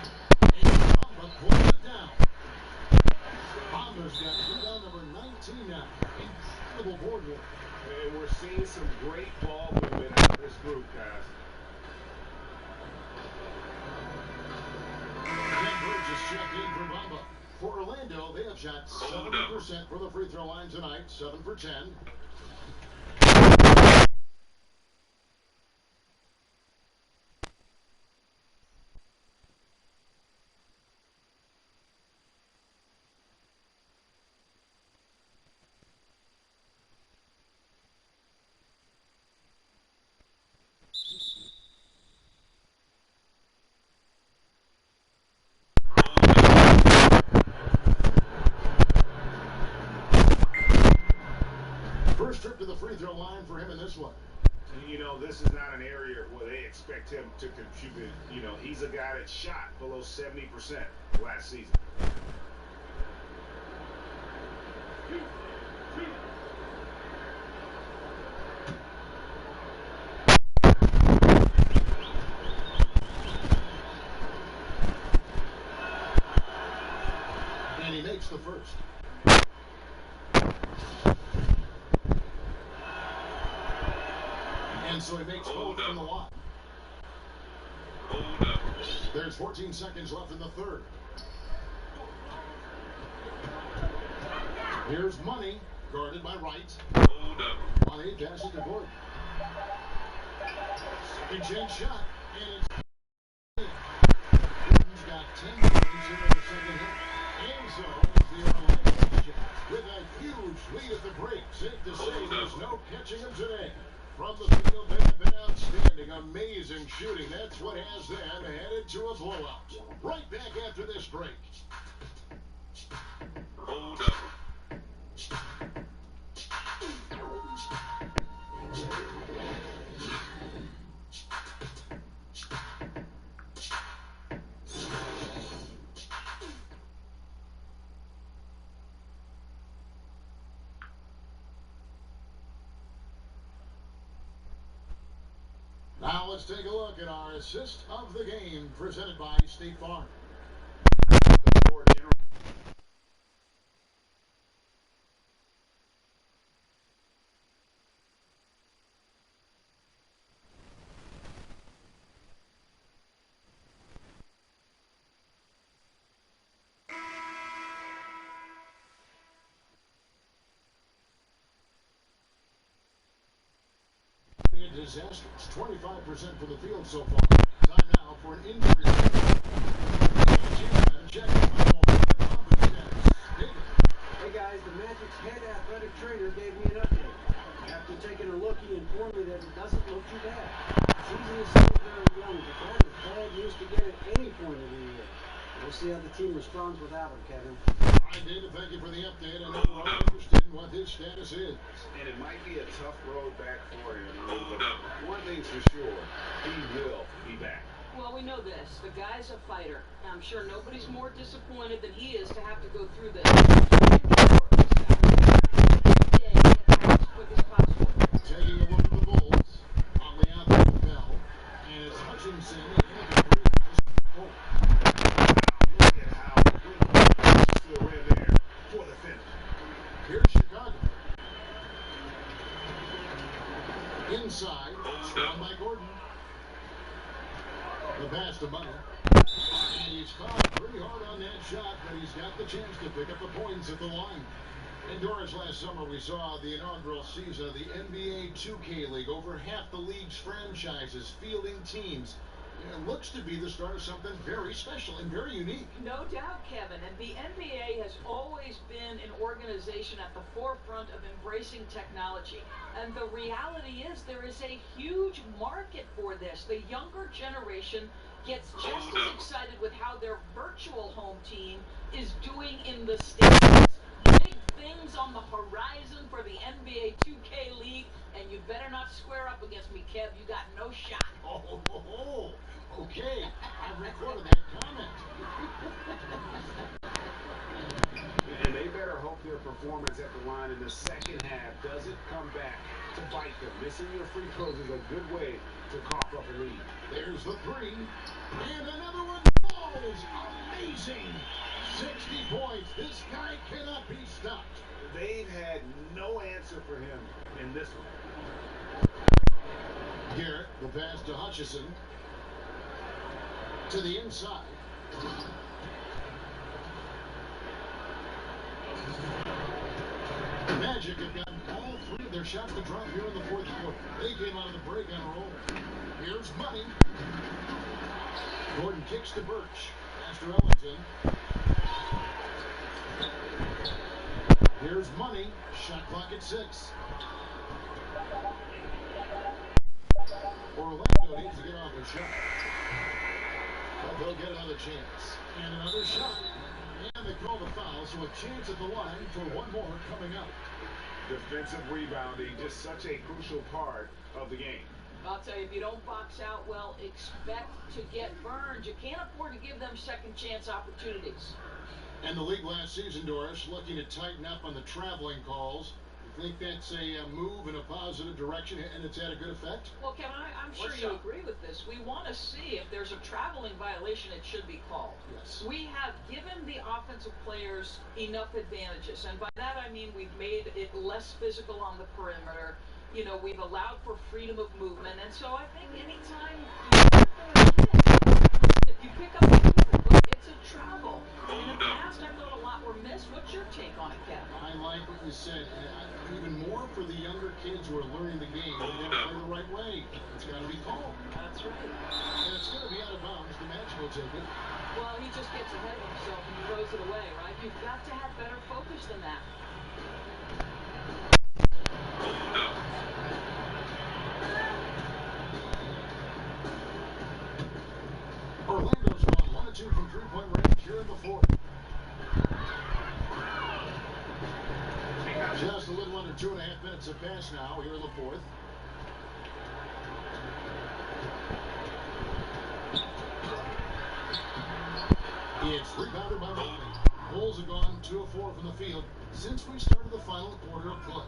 Bamba pulls it down. Bamba's got rebound number 19 now. Incredible board work. And we're seeing some great ball movement out of this group, guys. Just checked in for Bamba. For Orlando, they have shot 70% from the free throw line tonight, 7 for 10. First trip to the free throw line for him in this one. You know, this is not an area where they expect him to contribute. You know, he's a guy that shot below 70% last season. And he makes the first. And so he makes both from the line. There's 14 seconds left in the third. Here's Money, guarded by Wright. Money passes to Gordon. Second chance shot, and it's Gordon's got 10 points here in the second half. And so the Orlando Magic with a huge lead at the break. Safe to say there's no catching him today. From the field, they have been outstanding, amazing shooting. That's what has them headed to a blowout. Right back after this break. Hold up. Now let's take a look at our assist of the game presented by State Farm. Disastrous. 25% for the field so far. Time now for an injury. Hey guys, the Magic's head athletic trainer gave me an update. After taking a look, he informed me that it doesn't look too bad. The season is still very young, but that is bad news to get at any point of the year. We'll see how the team responds without him, Kevin. Hi, David. Thank you for the update. I know we're all interested in what his status is. And it might be a tough road back for him, but one thing's for sure, he will be back. Well, we know this. The guy's a fighter. I'm sure nobody's more disappointed than he is to have to go through this. Taking a look at the Bulls on the outside bell, and it's Hutchinson. Look at how still ran there for the finish. Here's Chicago. Inside, down by Gordon. The pass to Money. And he's fouled pretty hard on that shot, but he's got the chance to pick up the points at the line. Indoors last summer, we saw the inaugural season of the NBA 2K League. Over half the league's franchises fielding teams. It looks to be the start of something very special and very unique. No doubt, Kevin. And the NBA has always been an organization at the forefront of embracing technology. And the reality is there is a huge market for this. The younger generation gets just as excited with how their virtual home team is doing in the States. Big things on the horizon for the NBA 2K League, and you better not square up against me, Kev. You got no shot. Oh, okay. I've recorded that comment. And they better hope their performance at the line in the second half doesn't come back to bite them. Missing your free throws is a good way to cough up a lead. There's the three. And another one falls. Amazing. 60 points. This guy cannot be stopped. They've had no answer for him in this one. Garrett, the pass to Hutchison. To the inside. Magic have gotten all three of their shots to drop here in the fourth quarter. They came out of the break on a roll. Here's Money. Gordon kicks to Birch. Pass to Ellington. Here's Money. Shot clock at 6. Orlando needs to get off a shot. But they'll get another chance. And another shot. And they call the foul, so a chance at the line for one more coming up. Defensive rebounding, just such a crucial part of the game. I'll tell you, if you don't box out well, expect to get burned. You can't afford to give them second chance opportunities. And the league last season, Doris, looking to tighten up on the traveling calls. You think that's a move in a positive direction, and it's had a good effect? Well, Kevin, I'm sure you agree with this. We want to see if there's a traveling violation, it should be called. Yes. We have given the offensive players enough advantages, and by that I mean we've made it less physical on the perimeter. You know, we've allowed for freedom of movement, and so I think anytime if you pick up it's a travel. In the past, I thought a lot were missed. What's your take on it, Kevin? I like what you said. Even more for the younger kids who are learning the game. They got to play the right way. It's got to be called. That's right. And it's going to be out of bounds. The Magic will take it. Well, he just gets ahead of himself and he throws it away, right? You've got to have better focus than that. Orlando's gone 1 of 2 from three-point range here in the fourth. Just a little under 2.5 minutes have passed now here in the fourth. It's rebounded by Money. Bulls have gone 2 of 4 from the field since we started the final quarter of play.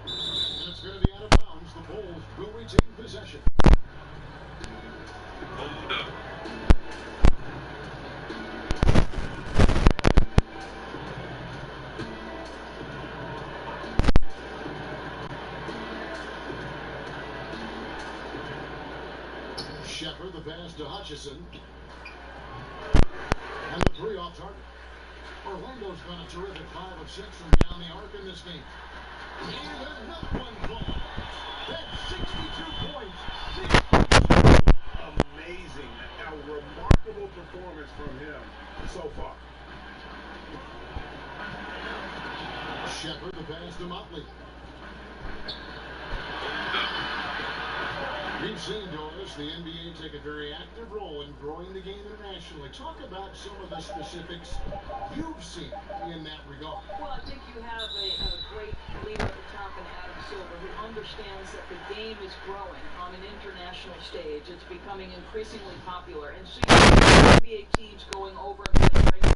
And it's going to be out of bounds. The Bulls will retain possession. Shepard, the pass to Hutchison. And the 3 off target. Orlando's gone a terrific 5 of 6 from down the arc in this game. And another one gone. That's 62 points. 62. Amazing. A remarkable performance from him so far. Shepard, the pass to Motley. We've seen, Doris, the NBA take a very active role in growing the game internationally. Talk about some of the specifics you've seen in that regard. Well, I think you have a great leader at the top in Adam Silver who understands that the game is growing on an international stage. It's becoming increasingly popular. And so you have NBA teams going over and playing in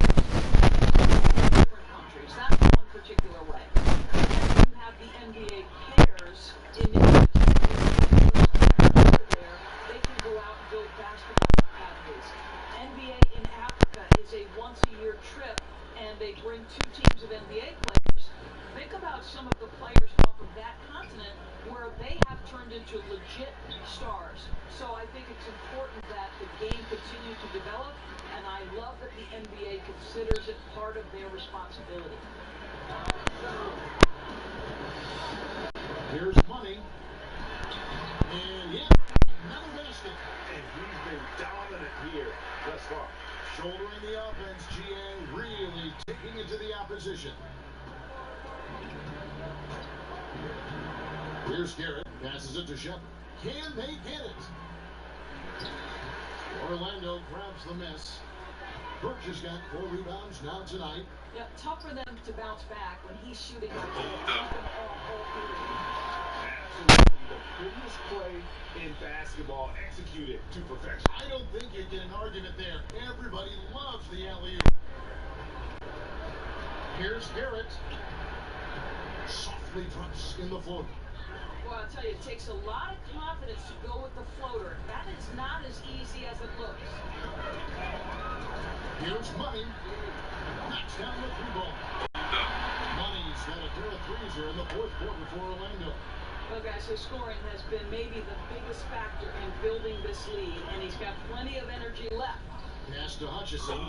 different countries. That's one particular way. And you have the NBA players in the NBA in Africa is a once-a-year trip, and they bring 2 teams of NBA players. Think about some of the players off of that continent where they have turned into legit stars. So I think it's important that the game continue to develop, and I love that the NBA considers it part of their responsibility. Here's Money. And yeah, another basket. And he's been dominant here thus far. Shouldering the offense, GA really taking it to the opposition. Here's Garrett, passes it to Shepard. Can they get it? Orlando grabs the miss. Birch has got 4 rebounds now tonight. Yeah, tough for them to bounce back when he's shooting like Absolutely the prettiest play in basketball, executed to perfection. I don't think you get an argument there. Everybody loves the alley-oop. Here's Garrett. Softly drops in the floor. Well, I'll tell you, it takes a lot of confidence to go with the floater. That is not as easy as it looks. Here's Money. Knocks down the three ball. Money's got a pair of threes here in the fourth quarter for Orlando. Well, guys, his scoring has been maybe the biggest factor in building this lead, and he's got plenty of energy left. Pass to Hutchison.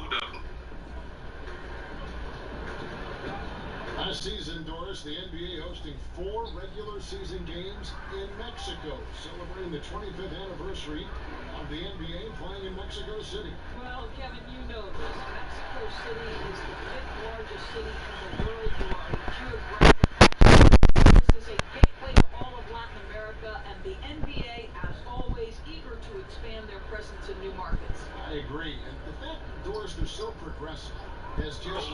Last season, Doris, the NBA hosting 4 regular season games in Mexico, celebrating the 25th anniversary of the NBA playing in Mexico City. Well, Kevin, you know this. Mexico City is the 5th largest city in the world. You are a geographic expert. This is a gateway to all of Latin America, and the NBA, as always, eager to expand their presence in new markets. I agree. And the fact that Doris, they're so progressive, has just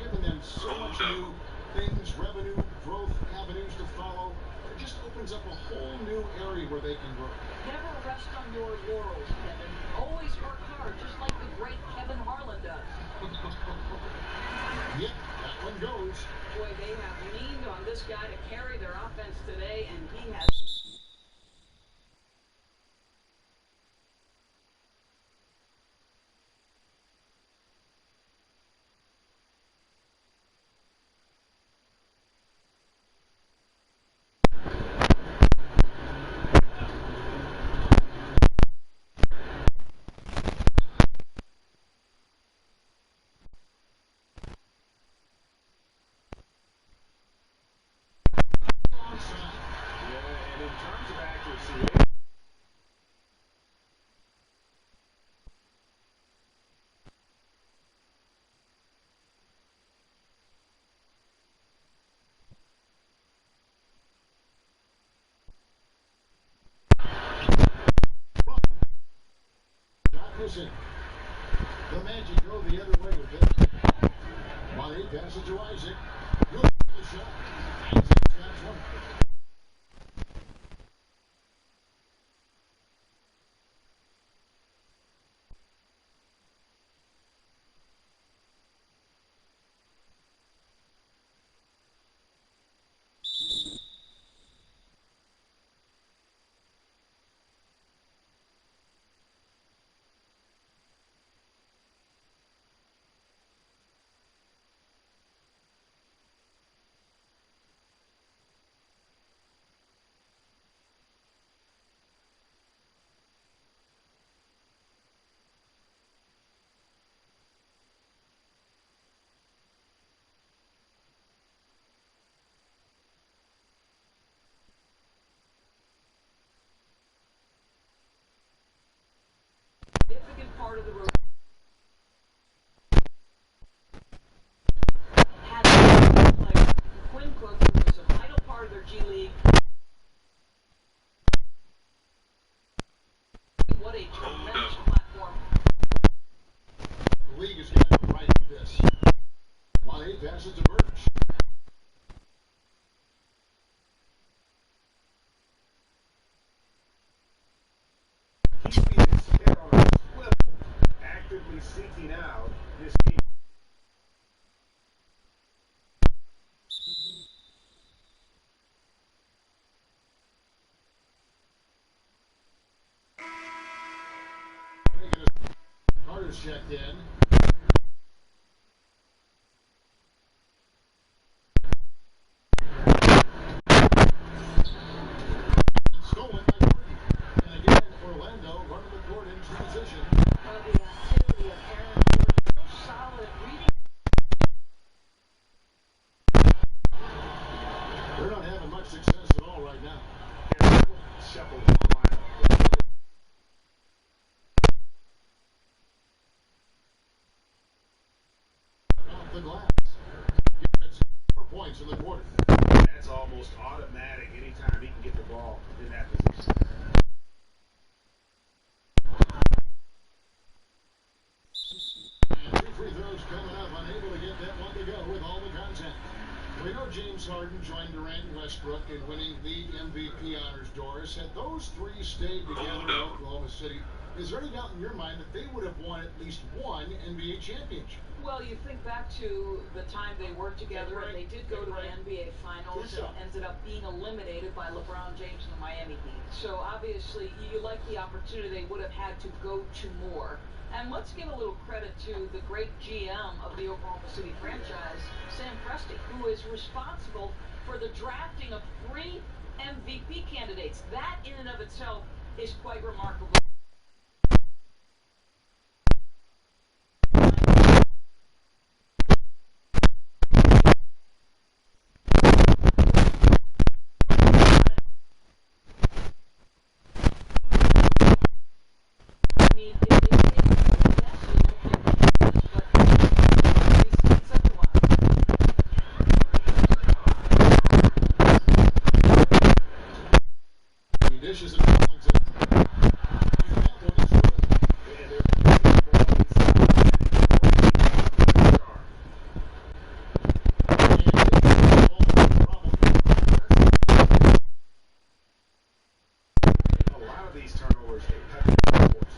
given them so much new things, revenue, growth avenues to follow. It just opens up a whole new area where they can grow. Never rest on your laurels, Kevin. Always work hard, just like the great Kevin Harlan does. Yep, that one goes. Boy, they have leaned on this guy to carry their offense today, and he has... And in terms of accuracy, The Magic go the other way with it. Money passes to Isaac. Good shot. Isaac grabs one. significant part of the road. Had a player, Quinn Cook, who was a vital part of their G League. What a tremendous platform. The league has got to right with this. Money passes to Birch. keeping his head on a swivel, actively seeking out his team. Carter's checked in. Stolen by Gordon. And again, Orlando running the court in transition. Well, the activity of Aaron Gordon, solid reading. They're not having much success at all right now. Shuffle the lineup. Off the glass. Gets 4 points in the quarter. That's almost automatic anytime he can get the ball in that position. And 2 free throws coming up, unable to get that one to go with all the contact. We know James Harden joined Durant and Westbrook in winning the MVP honors, Doris. Had those 3 stayed together in Oklahoma City, is there any doubt in your mind that they would have won at least one NBA championship? Well, you think back to the time they worked together, and they did go to an NBA Finals and ended up being eliminated by LeBron James and the Miami Heat. So obviously, you like the opportunity they would have had to go to more. And let's give a little credit to the great GM of the Oklahoma City franchise, Sam Presti, who is responsible for the drafting of 3 MVP candidates. That in and of itself is quite remarkable. Dishes and Arlington. A lot of these turnovers impact the sports.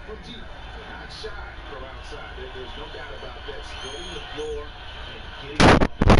From deep. Not shy from outside. There's no doubt about that. Spreading the floor and getting offensively.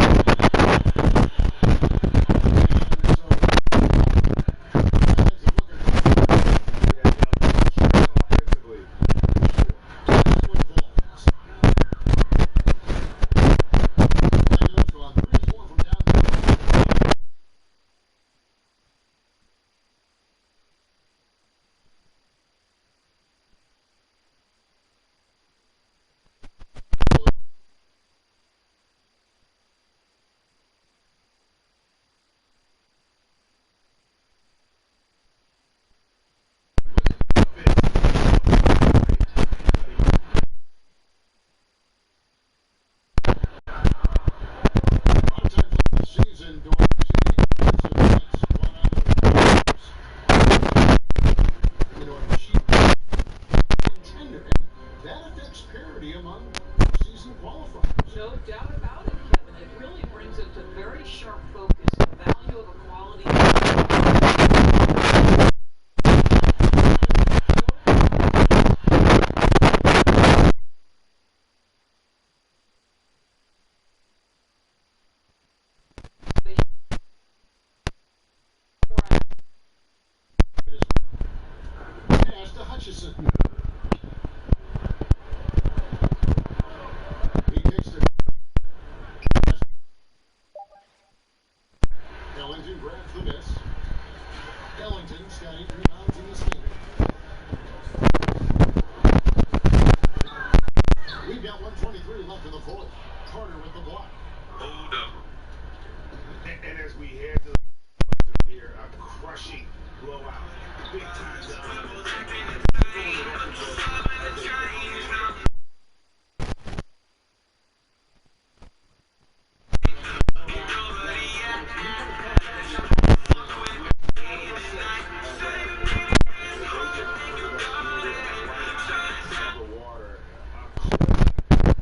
No doubt about it, Kevin. It really brings it to very sharp focus the value of equality. Pass to Hutchison. He kicks it. Ellington grabs the miss. Ellington's got 8 rebounds in this game. We've got 1:23 left in the fourth. Carter with the block. Hold up. And as we head to the here, a crushing blowout. Big time dominance.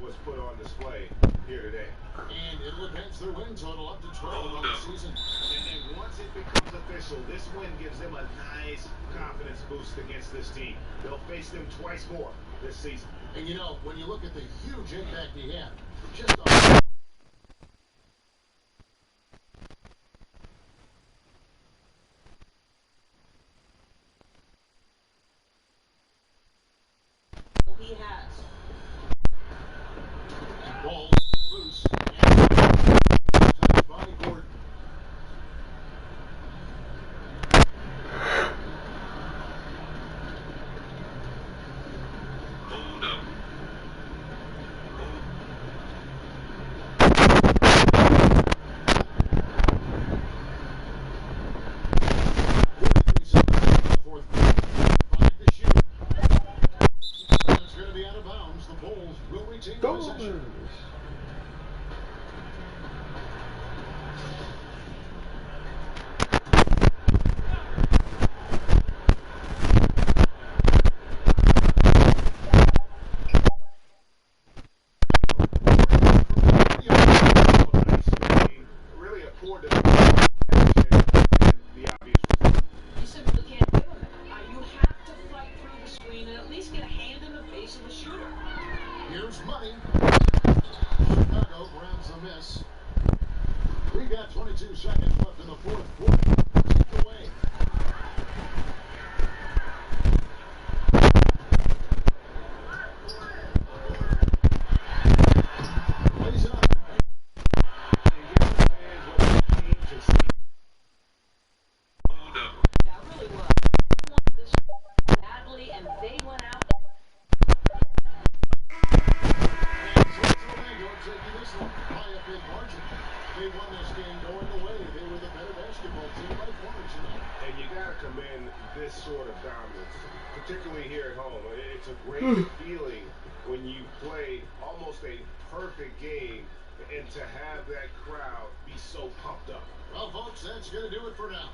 Was put on display here today. And it'll advance their win total up to 12 on the season. And once it becomes official, this win gives them a nice confidence boost against this team. They'll face them twice more this season. And you know, when you look at the huge impact he had, just on He has. ball loose and touched by Gordon. Hold up. Fourth quarter. 5 to shoot. It's going to be out of bounds. The Bulls will retain possession. Really a poor defense and the obvious result. You simply can't give him that. You have to fight through the screen and at least get a hand in the face of the shooter. got 22 seconds left in the fourth quarter. Take away. Lays it up. Hold up. That really was. They wanted this badly, and they went out. And so it's Orlando taking this one by a big margin. They won this game going away. They were the better basketball team by far tonight. And you got to commend this sort of dominance, particularly here at home. It's a great feeling when you play almost a perfect game and to have that crowd be so pumped up. Well, folks, that's going to do it for now.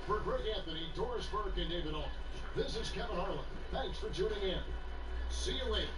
For Greg Anthony, Doris Burke, and David Aldridge, this is Kevin Harlan. Thanks for tuning in. See you later.